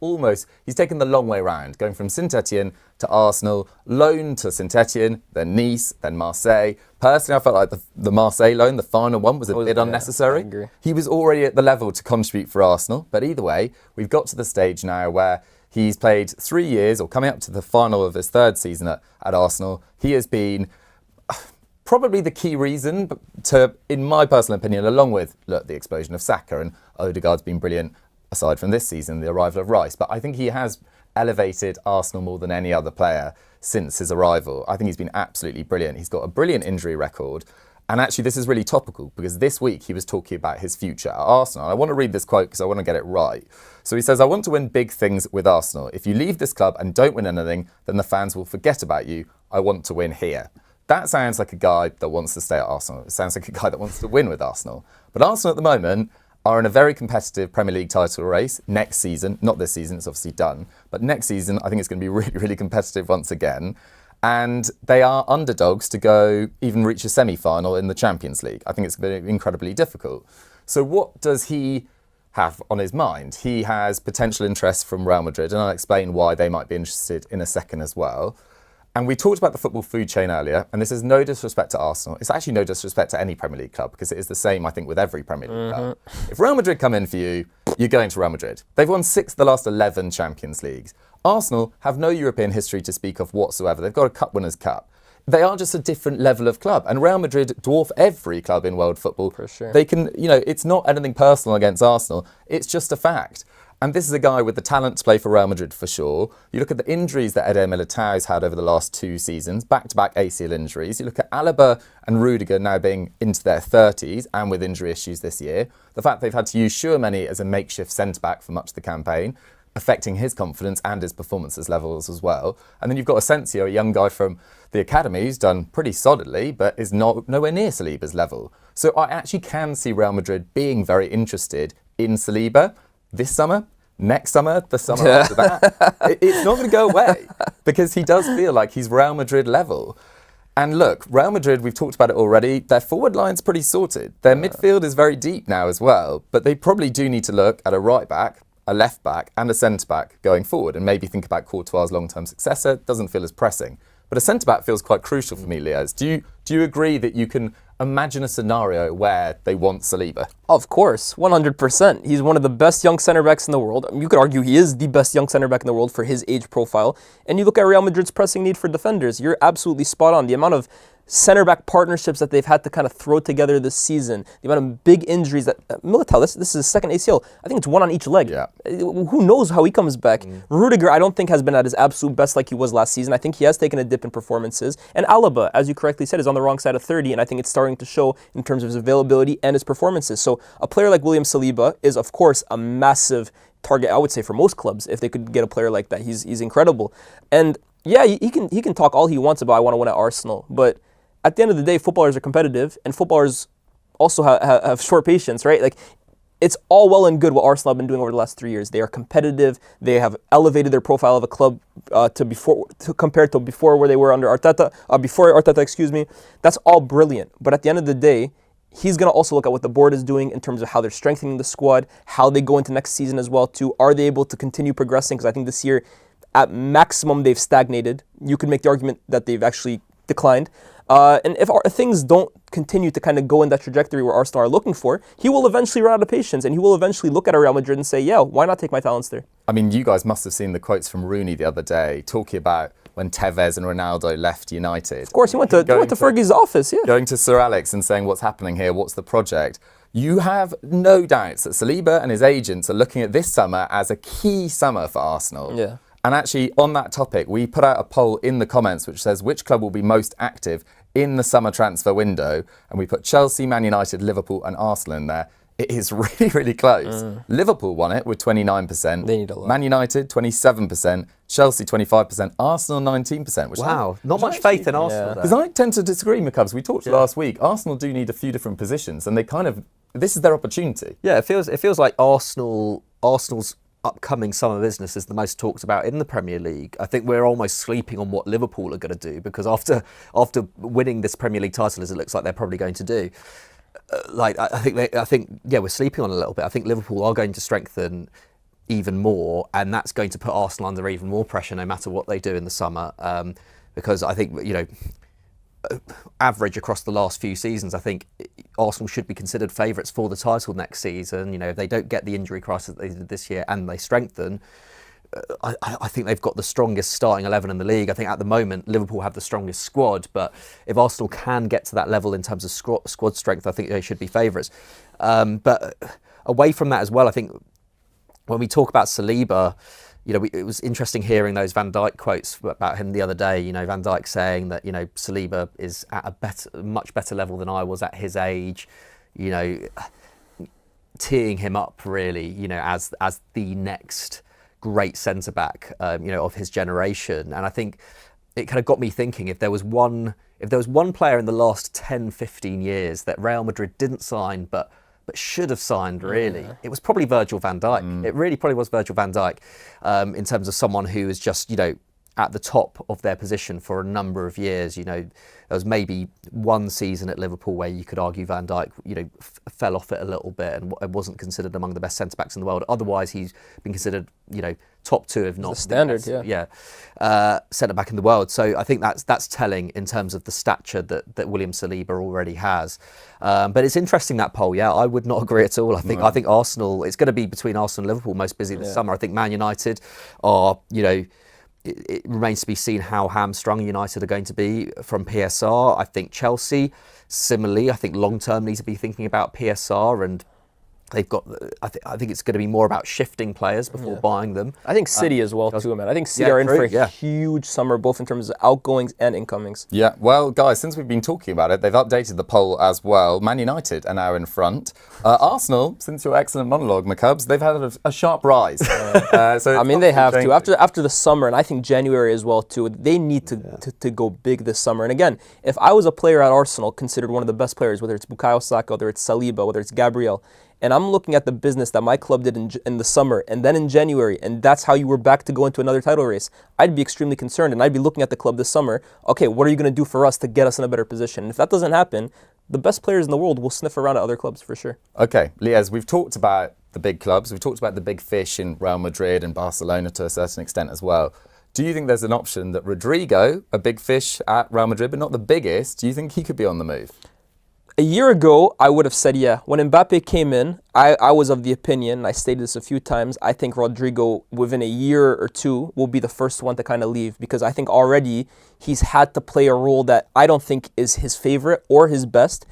he's taken the long way round, going from Saint-Etienne to Arsenal, loan to Saint-Etienne, then Nice, then Marseille. Personally, I felt like the Marseille loan, the final one, was a bit unnecessary. I agree. He was already at the level to contribute for Arsenal, but either way, we've got to the stage now where he's played 3 years, or coming up to the final of his third season at Arsenal. He has been probably the key reason in my personal opinion, along with the explosion of Saka, and Odegaard's been brilliant aside from this season, the arrival of Rice. But I think he has elevated Arsenal more than any other player since his arrival. I think he's been absolutely brilliant. He's got a brilliant injury record. And actually, this is really topical, because this week he was talking about his future at Arsenal. I want to read this quote because I want to get it right. So he says, "I want to win big things with Arsenal. If you leave this club and don't win anything, then the fans will forget about you. I want to win here." That sounds like a guy that wants to stay at Arsenal. It sounds like a guy that wants to win with Arsenal. But Arsenal at the moment are in a very competitive Premier League title race next season. Not this season, it's obviously done. But next season, I think it's going to be really, really competitive once again. And they are underdogs to even reach a semi-final in the Champions League. I think it's going to be incredibly difficult. So what does he have on his mind? He has potential interest from Real Madrid, and I'll explain why they might be interested in a second as well. And we talked about the football food chain earlier, and this is no disrespect to Arsenal. It's actually no disrespect to any Premier League club, because it is the same, I think, with every Premier League club. If Real Madrid come in for you, you're going to Real Madrid. They've won 6 of the last 11 Champions Leagues. Arsenal have no European history to speak of whatsoever. They've got a Cup Winners' Cup. They are just a different level of club, and Real Madrid dwarf every club in world football. For sure. They can, it's not anything personal against Arsenal. It's just a fact. And this is a guy with the talent to play for Real Madrid for sure. You look at the injuries that Eder Militao's had over the last 2 seasons, back-to-back ACL injuries. You look at Alaba and Rodrygo now being into their 30s and with injury issues this year. The fact they've had to use Tchouaméni as a makeshift centre-back for much of the campaign. affecting his confidence and his performances levels as well. And then you've got Asensio, a young guy from the academy who's done pretty solidly, but is nowhere near Saliba's level. So I actually can see Real Madrid being very interested in Saliba this summer, next summer, the summer after that. It's not going to go away because he does feel like he's Real Madrid level. And look, Real Madrid, we've talked about it already, their forward line's pretty sorted. Their midfield is very deep now as well, but they probably do need to look at a right back, a left back and a centre back going forward, and maybe think about Courtois' long-term successor. Doesn't feel as pressing. But a centre back feels quite crucial for me, Lyes. Do you agree that you can imagine a scenario where they want Saliba? Of course, 100%. He's one of the best young centre backs in the world. I mean, you could argue he is the best young centre back in the world for his age profile. And you look at Real Madrid's pressing need for defenders, you're absolutely spot on. The amount of centre-back partnerships that they've had to kind of throw together this season, the amount of big injuries that Militao, this is his second ACL. I think it's one on each leg. Yeah. Who knows how he comes back? Rudiger, I don't think has been at his absolute best like he was last season. I think he has taken a dip in performances. And Alaba, as you correctly said, is on the wrong side of 30, and I think it's starting to show in terms of his availability and his performances. So a player like William Saliba is, of course, a massive target, I would say, for most clubs if they could get a player like that. He's incredible. And yeah, he can talk all he wants about I want to win at Arsenal, but at the end of the day, footballers are competitive, and footballers also have short patience, right? Like, it's all well and good what Arsenal have been doing over the last 3 years. They are competitive. They have elevated their profile of a club compared to before where they were under Arteta. Before Arteta, excuse me. That's all brilliant. But at the end of the day, he's going to also look at what the board is doing in terms of how they're strengthening the squad, how they go into next season as well too. Are they able to continue progressing? Because I think this year, at maximum, they've stagnated. You could make the argument that they've actually declined. And if things don't continue to kind of go in that trajectory where Arsenal are looking for, he will eventually run out of patience, and he will eventually look at a Real Madrid and say, yeah, why not take my talents there? I mean, you guys must have seen the quotes from Rooney the other day talking about when Tevez and Ronaldo left United. Of course, he went to Fergie's office, yeah. Going to Sir Alex and saying, what's happening here? What's the project? You have no doubts that Saliba and his agents are looking at this summer as a key summer for Arsenal. Yeah. And actually, on that topic, we put out a poll in the comments which says which club will be most active in the summer transfer window. And we put Chelsea, Man United, Liverpool and Arsenal in there. It is really, really close. Liverpool won it with 29%. They need a lot. Man United, 27%. Chelsea, 25%. Arsenal, 19%. Which Not much faith in Arsenal. Because I tend to disagree, McCubbs. We talked last week. Arsenal do need a few different positions, and they this is their opportunity. Yeah, it feels like Arsenal's upcoming summer business is the most talked about in the Premier League. I think we're almost sleeping on what Liverpool are going to do, because after winning this Premier League title, as it looks like they're probably going to do, I think we're sleeping on it a little bit. I think Liverpool are going to strengthen even more, and that's going to put Arsenal under even more pressure no matter what they do in the summer, because I think, average across the last few seasons, I think Arsenal should be considered favourites for the title next season. If they don't get the injury crisis that they did this year and they strengthen, I think they've got the strongest starting 11 in the league. I think at the moment Liverpool have the strongest squad, but if Arsenal can get to that level in terms of squad strength, I think they should be favourites. But away from that as well, I think when we talk about Saliba, it was interesting hearing those Van Dijk quotes about him the other day. Van Dijk saying that, Saliba is at a much better level than I was at his age, teeing him up really, as the next great centre-back, of his generation. And I think it kind of got me thinking, if there was one player in the last 10, 15 years that Real Madrid didn't sign, but should have signed, really, it was probably Virgil van Dijk. It really probably was Virgil van Dijk, in terms of someone who is just, at the top of their position for a number of years. There was maybe one season at Liverpool where you could argue Van Dijk, fell off it a little bit and wasn't considered among the best centre-backs in the world. Otherwise, he's been considered, top two, if not the standard, centre-back in the world. So I think that's telling in terms of the stature that William Saliba already has. But it's interesting, that poll. Yeah, I would not agree at all. I think Arsenal, it's going to be between Arsenal and Liverpool most busy this summer. I think Man United are, it remains to be seen how hamstrung United are going to be from PSR. I think Chelsea, similarly, I think long-term need to be thinking about PSR, and they've got. I think it's going to be more about shifting players before buying them. I think City as well too, man. I think City are in for a huge summer, both in terms of outgoings and incomings. Yeah, well, guys, since we've been talking about it, they've updated the poll as well. Man United are now in front. Arsenal, since your excellent monologue, McCubbs, they've had a sharp rise. So I mean, they have to after the summer, and I think January as well too. They need to go big this summer. And again, if I was a player at Arsenal, considered one of the best players, whether it's Bukayo Saka, whether it's Saliba, whether it's Gabriel, and I'm looking at the business that my club did in the summer and then in January, and that's how you were back to go into another title race, I'd be extremely concerned, and I'd be looking at the club this summer, okay, what are you going to do for us to get us in a better position? And if that doesn't happen, the best players in the world will sniff around at other clubs for sure. Okay, Lyes, we've talked about the big clubs, we've talked about the big fish in Real Madrid and Barcelona to a certain extent as well. Do you think there's an option that Rodrygo, a big fish at Real Madrid, but not the biggest, do you think he could be on the move? A year ago, I would have said yeah. When Mbappe came in, I was of the opinion, and I stated this a few times, I think Rodrygo, within a year or two, will be the first one to kind of leave, because I think already he's had to play a role that I don't think is his favorite or his best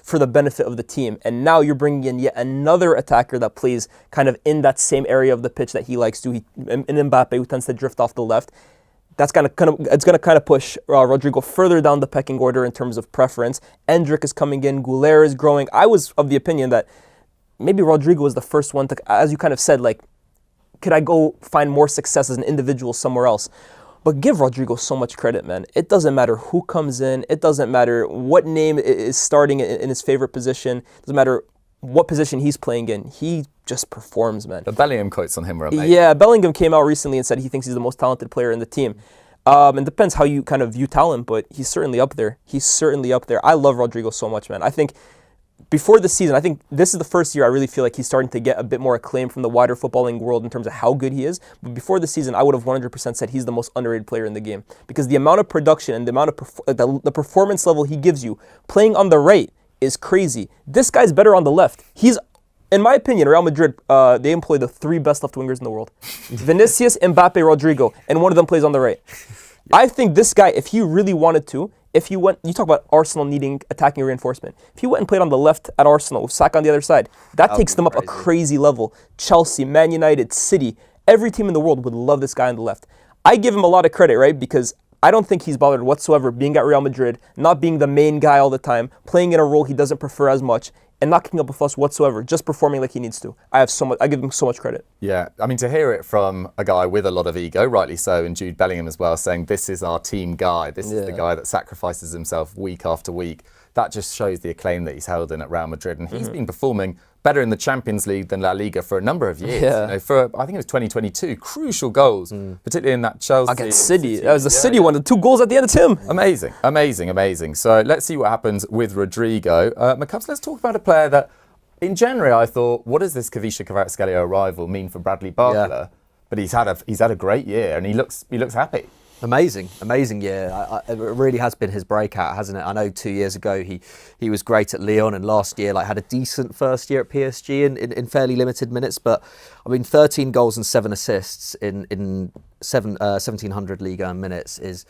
for the benefit of the team. And now you're bringing in yet another attacker that plays kind of in that same area of the pitch that he likes to, in Mbappe, who tends to drift off the left. It's going to kind of push Rodrygo further down the pecking order in terms of preference. Endrick is coming in. Goulet is growing. I was of the opinion that maybe Rodrygo was the first one to, as you kind of said, like, could I go find more success as an individual somewhere else? But give Rodrygo so much credit, man. It doesn't matter who comes in. It doesn't matter what name is starting in his favorite position. It doesn't matter what position he's playing in. He just performs, man. The Bellingham quotes on him were amazing. Yeah, Bellingham came out recently and said he thinks he's the most talented player in the team. It depends how you kind of view talent, but he's certainly up there. He's certainly up there. I love Rodrygo so much, man. I think before the season, I think this is the first year I really feel like he's starting to get a bit more acclaim from the wider footballing world in terms of how good he is. But before the season, I would have 100% said he's the most underrated player in the game, because the amount of production and the amount of the performance level he gives you playing on the right is crazy. This guy's better on the left. He's, in my opinion, Real Madrid, they employ the three best left wingers in the world. Vinicius, Mbappe, Rodrygo, and one of them plays on the right. I think this guy, if he really wanted to, if he went, you talk about Arsenal needing attacking reinforcement. If he went and played on the left at Arsenal with Saka on the other side, that takes them up a crazy level. Chelsea, Man United, City, every team in the world would love this guy on the left. I give him a lot of credit, right? Because I don't think he's bothered whatsoever being at Real Madrid, not being the main guy all the time, playing in a role he doesn't prefer as much, and not kicking up a fuss whatsoever, just performing like he needs to. I give him so much credit. Yeah, I mean, to hear it from a guy with a lot of ego, rightly so, and Jude Bellingham as well, saying this is our team guy, this is the guy that sacrifices himself week after week, that just shows the acclaim that he's held in at Real Madrid. And he's been performing better in the Champions League than La Liga for a number of years. Yeah. You know, for, I think it was 2022, crucial goals, particularly in that Chelsea. Against City. That was the City one, the 2 goals at the end of Tim. Amazing, amazing, amazing. So let's see what happens with Rodrygo. McCubbs, let's talk about a player that, in January, I thought, what does this Kavisha Kvaratskhelia arrival mean for Bradley Barcola? Yeah. But he's had a great year, and he looks happy. Amazing year. It really has been his breakout, hasn't it? I know 2 years ago he was great at Lyon, and last year had a decent first year at PSG in fairly limited minutes. But I mean, 13 goals and 7 assists in 1,700 Ligue 1 minutes is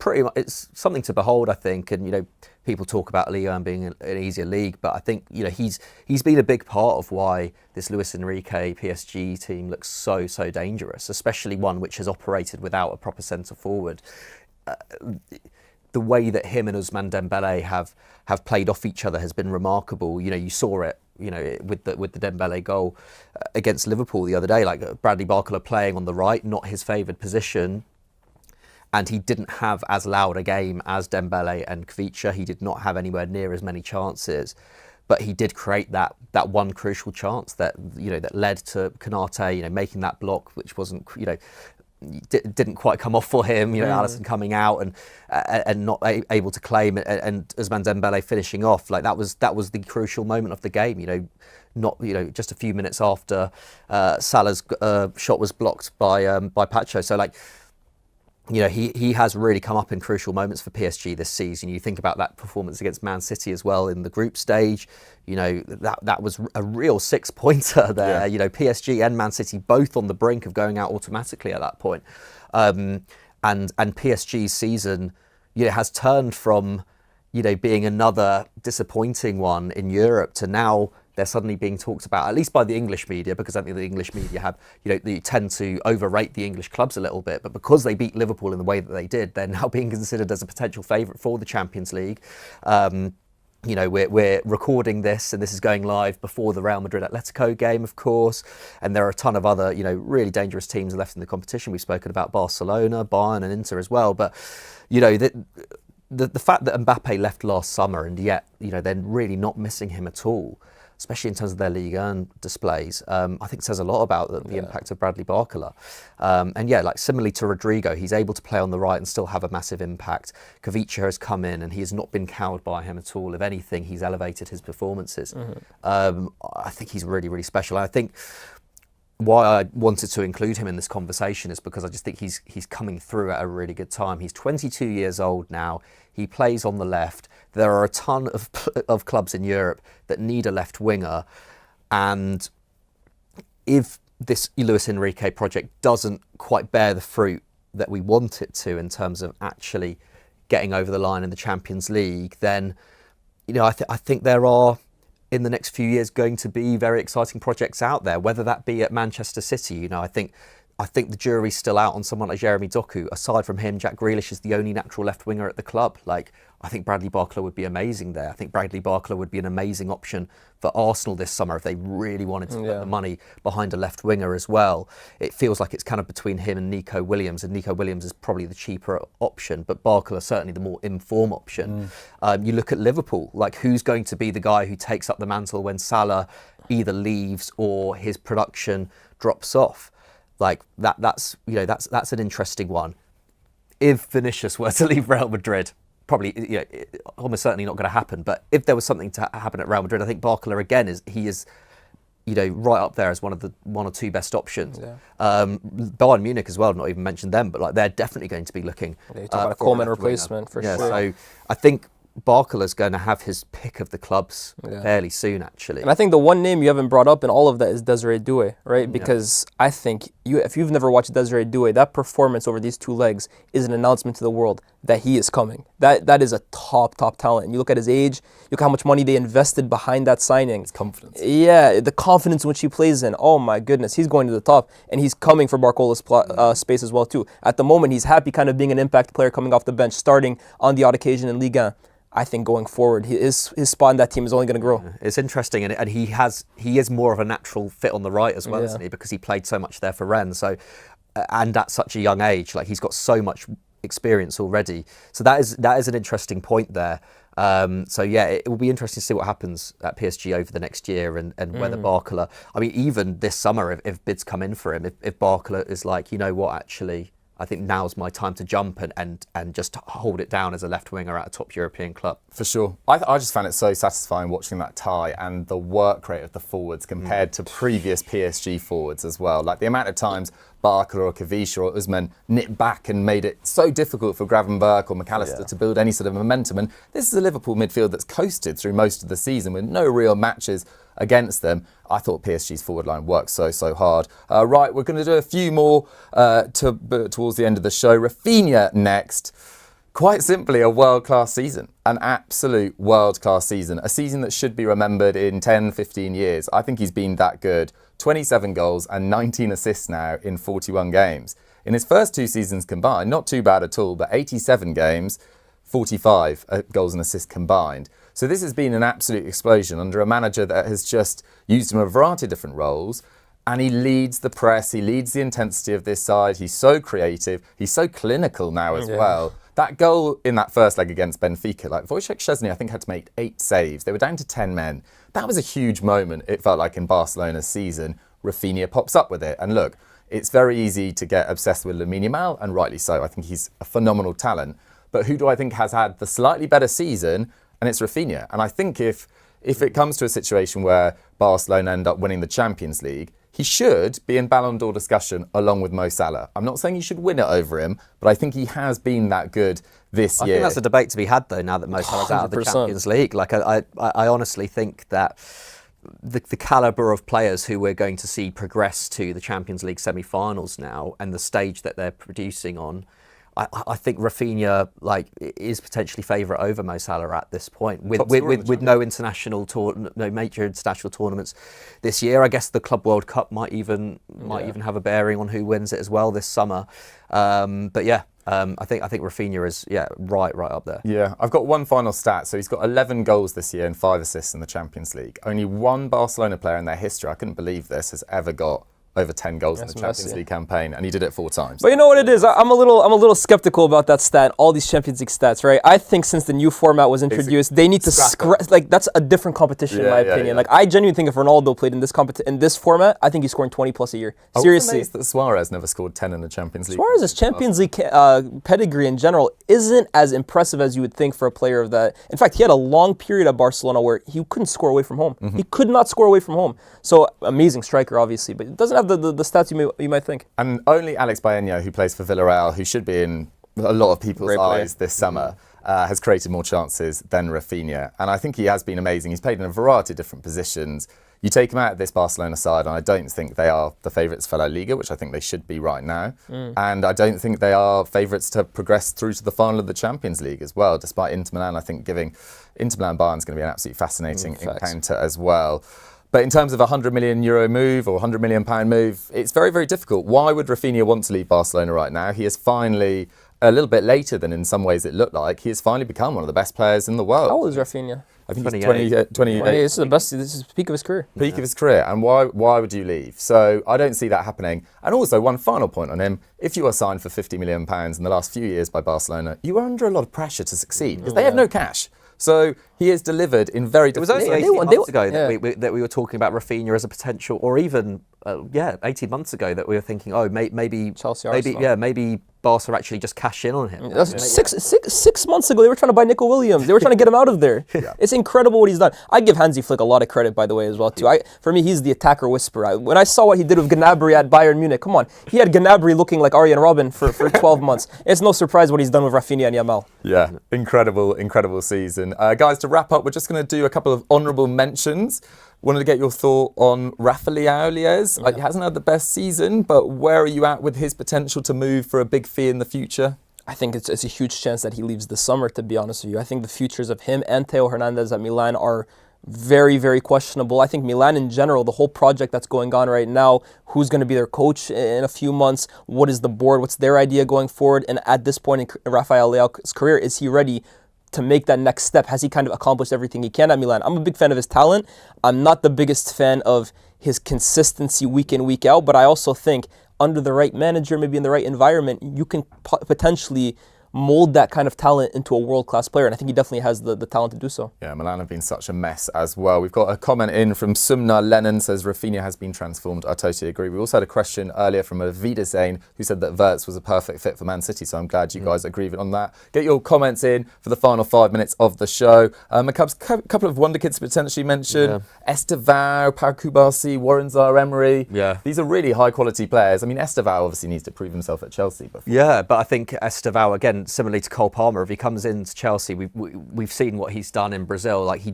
pretty much, it's something to behold, I think. And people talk about Ligue 1 being an easier league, but I think he's been a big part of why this Luis Enrique PSG team looks so dangerous, especially one which has operated without a proper centre forward. The way that him and Ousmane Dembele have played off each other has been remarkable. You saw it, with the Dembele goal against Liverpool the other day. Like Bradley Barcola playing on the right, not his favoured position. And he didn't have as loud a game as Dembele and Kvicha. He did not have anywhere near as many chances, but he did create that one crucial chance that that led to Konate making that block, which wasn't didn't quite come off for him. Alisson coming out and not able to claim it, and Ousmane Dembele finishing off. Like that was the crucial moment of the game. Not just a few minutes after Salah's shot was blocked by Pacho. So he has really come up in crucial moments for PSG this season. You think about that performance against Man City as well in the group stage. That was a real 6-pointer there. Yeah. PSG and Man City both on the brink of going out automatically at that point. And PSG's season has turned from being another disappointing one in Europe to now they're suddenly being talked about, at least by the English media, because I think the English media have, they tend to overrate the English clubs a little bit, but because they beat Liverpool in the way that they did, they're now being considered as a potential favourite for the Champions League. We're recording this, and this is going live before the Real Madrid Atletico game, of course, and there are a ton of other, really dangerous teams left in the competition. We've spoken about Barcelona, Bayern, and Inter as well, but the fact that Mbappe left last summer, and yet they're really not missing him at all, especially in terms of their Ligue 1 displays, I think says a lot about the impact of Bradley Barcola. Similarly to Rodrygo, he's able to play on the right and still have a massive impact. Kavicha has come in and he has not been cowed by him at all. If anything, he's elevated his performances. I think he's really, really special. I think why I wanted to include him in this conversation is because I just think he's coming through at a really good time. He's 22 years old now. He plays on the left. There are a ton of clubs in Europe that need a left winger, and if this Luis Enrique project doesn't quite bear the fruit that we want it to in terms of actually getting over the line in the Champions League, then I think there are, in the next few years, going to be very exciting projects out there, whether that be at Manchester City. I think the jury's still out on someone like Jeremy Doku. Aside from him, Jack Grealish is the only natural left winger at the club. I think Bradley Barcola would be amazing there. I think Bradley Barcola would be an amazing option for Arsenal this summer if they really wanted to put the money behind a left winger as well. It feels like it's kind of between him and Nico Williams, and Nico Williams is probably the cheaper option, but Barcola certainly the more in-form option. You look at Liverpool, who's going to be the guy who takes up the mantle when Salah either leaves or his production drops off? That's an interesting one. If Vinicius were to leave Real Madrid, probably almost certainly not going to happen. But if there was something to happen at Real Madrid, I think Barcola again is right up there as one or two best options. Bayern Munich as well, not even mentioned them, but they're definitely going to be looking. You talk about a Coleman replacement for sure. So I think Barcola's going to have his pick of the clubs fairly soon, actually. And I think the one name you haven't brought up in all of that is Desiree Doué, right? Because I think if you've never watched Desiree Doué, that performance over these two legs is an announcement to the world that he is coming. That is a top talent. And you look at his age, look how much money they invested behind that signing. His confidence. Yeah, the confidence in which he plays in. Oh my goodness, he's going to the top. And he's coming for Barcola's space as well too. At the moment, he's happy kind of being an impact player coming off the bench, starting on the odd occasion in Ligue 1. I think going forward, his spot in that team is only going to grow. It's interesting, and he is more of a natural fit on the right as well, isn't he? Because he played so much there for Rennes, and at such a young age, he's got so much experience already. So that is an interesting point there. It will be interesting to see what happens at PSG over the next year, and whether Barcola. I mean, even this summer, if bids come in for him, if Barcola is actually, I think now's my time to jump and just hold it down as a left winger at a top European club. For sure. I just found it so satisfying watching that tie and the work rate of the forwards compared to previous PSG forwards as well. The amount of times Barker or Kavicha or Usman nipped back and made it so difficult for Gravenberch or McAllister to build any sort of momentum. And this is a Liverpool midfield that's coasted through most of the season with no real matches against them. I thought PSG's forward line worked so hard. Right, we're going to do a few more towards the end of the show. Rafinha next. Quite simply, a world-class season. An absolute world-class season. A season that should be remembered in 10, 15 years. I think he's been that good. 27 goals and 19 assists now in 41 games. In his first two seasons combined, not too bad at all, but 87 games, 45 goals and assists combined. So this has been an absolute explosion under a manager that has just used him in a variety of different roles, and he leads the press, he leads the intensity of this side, he's so creative, he's so clinical now as well. That goal in that first leg against Benfica, Wojciech Szczesny, I think, had to make 8 saves. They were down to 10 men. That was a huge moment, it felt like, in Barcelona's season. Rafinha pops up with it. And look, it's very easy to get obsessed with Lamine Yamal, and rightly so. I think he's a phenomenal talent. But who do I think has had the slightly better season? And it's Rafinha. And I think if it comes to a situation where Barcelona end up winning the Champions League, he should be in Ballon d'Or discussion along with Mo Salah. I'm not saying he should win it over him, but I think he has been that good this year. I think that's a debate to be had, though, now that Mo Salah's out of the Champions League. I honestly think that the calibre of players who we're going to see progress to the Champions League semi-finals now, and the stage that they're producing on, I think Rafinha is potentially favourite over Mo Salah at this point with no major international tournaments this year. I guess the Club World Cup might even have a bearing on who wins it as well this summer. But yeah. I think Rafinha is right up there. Yeah, I've got one final stat. So he's got 11 goals this year and 5 assists in the Champions League. Only one Barcelona player in their history, I couldn't believe this, has ever got over 10 goals in the Champions League campaign, and he did it 4 times. But you know what it is? I'm a little skeptical about that stat. All these Champions League stats, right? I think since the new format was introduced, they need to that's a different competition in my opinion. Like I genuinely think if Ronaldo played in this format, I think he's scoring 20 plus a year. Seriously. I was amazed that Suarez never scored 10 in the Champions League. Suarez's Champions League pedigree in general isn't as impressive as you would think for a player of that. In fact, he had a long period at Barcelona where he couldn't score away from home. He could not score away from home. So amazing striker, obviously, but it doesn't have the stats you might think. And only Alex Baena, who plays for Villarreal, who should be in a lot of people's eyes this summer, has created more chances than Rafinha. And I think he has been amazing. He's played in a variety of different positions. You take him out of this Barcelona side, and I don't think they are the favourites for La Liga, which I think they should be right now. And I don't think they are favourites to progress through to the final of the Champions League as well, despite Inter Milan, I think, giving Inter Milan Bayern is going to be an absolutely fascinating encounter as well. But in terms of a €100 million move or £100 million move, it's very, very difficult. Why would Rafinha want to leave Barcelona right now? He is finally, a little bit later than in some ways it looked like, he has finally become one of the best players in the world. How old is Rafinha? I think he's 28. This is the best. This is the peak of his career. Peak of his career. And why would you leave? So I don't see that happening. And also, one final point on him. If you are signed for £50 million in the last few years by Barcelona, you are under a lot of pressure to succeed because they have no cash. So he has delivered in very difficult. It was only 18 months ago that we were talking about Rafinha as a potential, or even 18 months ago that we were thinking, maybe Chelsea, maybe Barca actually just cash in on him. That's six months ago, they were trying to buy Nico Williams. They were trying to get him out of there. It's incredible what he's done. I give Hansi Flick a lot of credit, by the way, as well, too. For me, he's the attacker whisperer. When I saw what he did with Gnabry at Bayern Munich, come on. He had Gnabry looking like Arjen Robben for 12 months. It's no surprise what he's done with Rafinha and Yamal. Yeah, incredible season. Guys, to wrap up, we're just going to do a couple of honourable mentions. Wanted to get your thought on Rafa Leão, Lyes. He hasn't had the best season, but where are you at with his potential to move for a big fee in the future? I think it's a huge chance that he leaves this summer, to be honest with you. I think the futures of him and Theo Hernandez at Milan are very, very questionable. I think Milan in general, the whole project that's going on right now, who's going to be their coach in a few months, what is the board, what's their idea going forward, and at this point in Rafael Leao's career, is he ready to make that next step? Has he kind of accomplished everything he can at Milan? I'm a big fan of his talent. I'm not the biggest fan of his consistency week in, week out, but I also think under the right manager, maybe in the right environment, you can potentially mold that kind of talent into a world-class player, and I think he definitely has the talent to do so. Yeah, Milan have been such a mess as well. We've got a comment in from Sumna Lennon, says Rafinha has been transformed. I totally agree. We also had a question earlier from Avida Zain, who said that Wirtz was a perfect fit for Man City, so I'm glad you guys agree on that. Get your comments in for the final 5 minutes of the show. McCubb's couple of wonder kids potentially mentioned. Estevao, Pau Kubasi, Warren Zaire-Emery. Yeah. These are really high-quality players. I mean, Estevao obviously needs to prove himself at Chelsea. Before. Yeah, but I think Estevao, again, similarly to Cole Palmer, if he comes into Chelsea, we've seen what he's done in Brazil. Like, he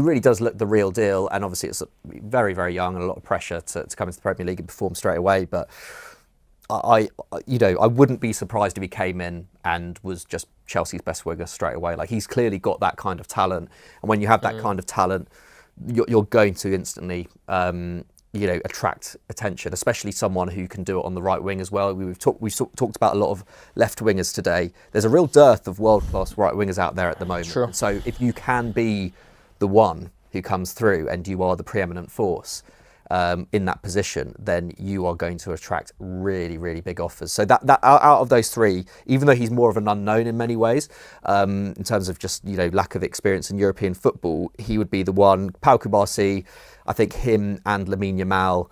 really does look the real deal, and obviously it's very, very young and a lot of pressure to come into the Premier League and perform straight away. But I wouldn't be surprised if he came in and was just Chelsea's best winger straight away. Like, he's clearly got that kind of talent, and when you have that kind of talent, you're going to instantly attract attention, especially someone who can do it on the right wing as well. We've talked about a lot of left wingers today. There's a real dearth of world-class right wingers out there at the moment. Sure. So if you can be the one who comes through and you are the preeminent force in that position, then you are going to attract really, really big offers. So that out of those three, even though he's more of an unknown in many ways, in terms of just lack of experience in European football, he would be the one. Pau Kubasi, I think him and Lamine Yamal,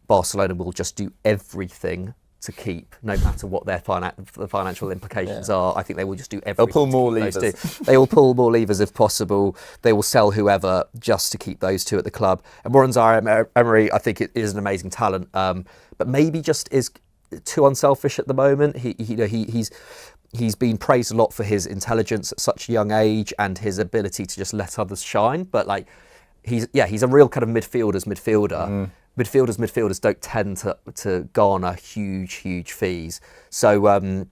Barcelona will just do everything to keep, no matter what their financial implications are. I think they will just do everything. They'll pull more levers. They will pull more levers if possible. They will sell whoever just to keep those two at the club. And Warren Zaire-Emery, I think it is an amazing talent, but maybe just is too unselfish at the moment. He's been praised a lot for his intelligence at such a young age and his ability to just let others shine. But he's a real kind of midfielder. Midfielders don't tend to garner huge fees. So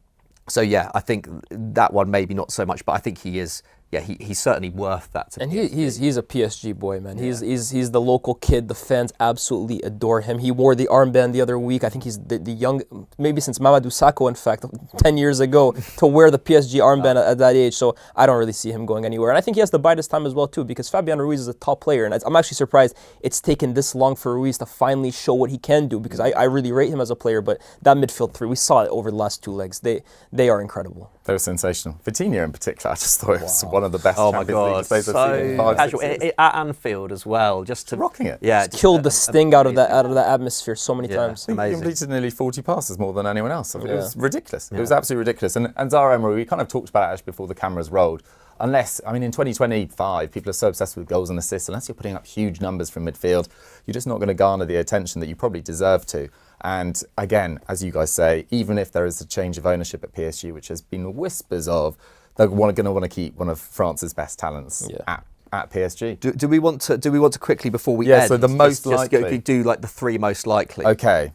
So yeah, I think that one maybe not so much, but I think he is. Yeah, he's certainly worth that. And he's a PSG boy, man. Yeah. He's the local kid. The fans absolutely adore him. He wore the armband the other week. I think he's the young, maybe since Mamadou Sakho, in fact, 10 years ago, to wear the PSG armband at that age. So I don't really see him going anywhere. And I think he has to bide his time as well, too, because Fabian Ruiz is a top player. And I'm actually surprised it's taken this long for Ruiz to finally show what he can do, because I really rate him as a player. But that midfield three, we saw it over the last 2 legs. They are incredible. They were sensational. Vitinha in particular, I just thought it was one of the best Champions League displays I've seen in 5, casual. 6 years. At Anfield as well, just to rocking it. Yeah, just killed the sting out of that atmosphere so many times. I think he completed nearly 40 passes more than anyone else. It was ridiculous. It was absolutely ridiculous. And Zara Emery, we kind of talked about it actually before the cameras rolled. Unless, I mean, in 2025, people are so obsessed with goals and assists. Unless you're putting up huge numbers from midfield, you're just not going to garner the attention that you probably deserve to. And again, as you guys say, even if there is a change of ownership at PSG, which has been whispers of, they're going to want to keep one of France's best talents at PSG. Do we want to quickly before we end? So the most likely. Just do like the 3 most likely. Okay.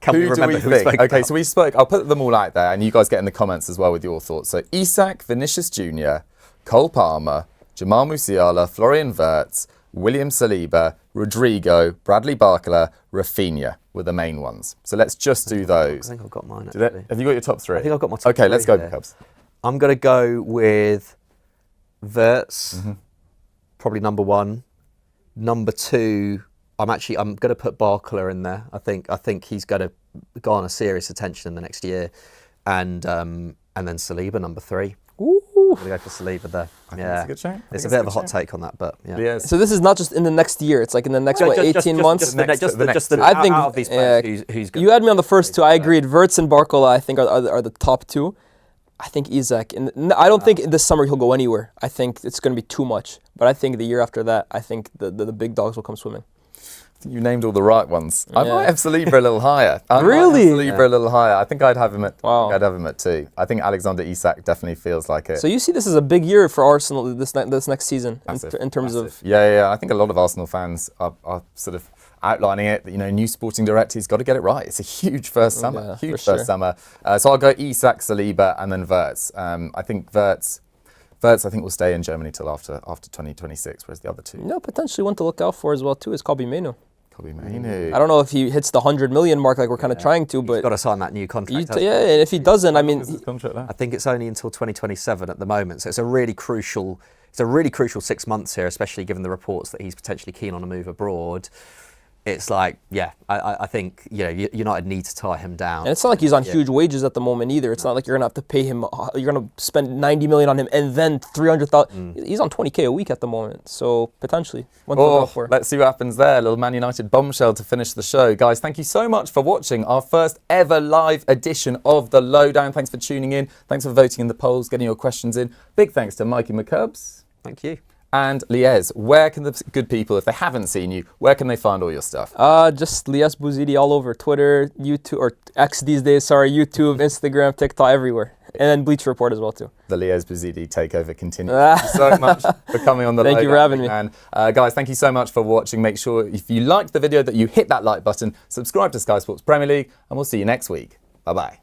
Can we remember who we spoke about? Okay, so we spoke. I'll put them all out there, and you guys get in the comments as well with your thoughts. So Isak, Vinicius Junior, Cole Palmer, Jamal Musiala, Florian Wirtz, William Saliba, Rodrygo, Bradley Barcola, Rafinha were the main ones. So let's just do those. I think I've got mine. Have you got your top 3? I think I've got my top 3. Okay, let's go, Cubs. I'm going to go with Wirtz, probably number 1. Number 2, I'm going to put Barcola in there. I think he's going to garner serious attention in the next year, and then Saliba number 3. I'm going to go for Saliba there. That's a good shout. It's a bit of a hot take on that, but yeah. So this is not just in the next year. It's like in the next 18 months. I think out of these players, who's good. You had me on the first 2. I agreed. Wirtz and Barcola, I think, are the top 2. I think Isak. And I don't think this summer he'll go anywhere. I think it's going to be too much. But I think the year after that, I think the big dogs will come swimming. You named all the right ones. I might have Saliba a little higher. Really? Saliba a little higher. I think I'd have him at. Wow. I'd have him at 2. I think Alexander Isak definitely feels like it. So you see this as a big year for Arsenal this next season in terms of. Yeah. I think a lot of Arsenal fans are sort of outlining it. New sporting director, he's got to get it right. It's a huge first summer. Summer. So I'll go Isak, Saliba, and then Wirtz. I think Wirtz will stay in Germany till after 2026, whereas the other 2. No, potentially one to look out for as well too is Kobbie Mainoo. I don't know if he hits the 100 million mark like we're kind of trying to, but he's got to sign that new contract. And if he doesn't, I mean, I think it's only until 2027 at the moment. So it's a really crucial 6 months here, especially given the reports that he's potentially keen on a move abroad. It's like, I think United need to tie him down. And it's not like he's on huge wages at the moment either. It's not like you're gonna have to pay him. You're gonna spend 90 million on him and then 300,000. He's on 20k a week at the moment, so potentially one to look out for. Let's see what happens there. A little Man United bombshell to finish the show, guys. Thank you so much for watching our first ever live edition of the Lowdown. Thanks for tuning in. Thanks for voting in the polls, getting your questions in. Big thanks to Mikey McCubbs. Thank you. And Lyes, where can the good people, if they haven't seen you, where can they find all your stuff? Just Lyes Bouzidi all over Twitter, YouTube, or X these days, YouTube, Instagram, TikTok, everywhere. And then Bleach Report as well, too. The Lyes Bouzidi takeover continues. Thank you so much for coming on the Lowdown. Thank you for having me. And guys, thank you so much for watching. Make sure if you liked the video that you hit that like button, subscribe to Sky Sports Premier League, and we'll see you next week. Bye-bye.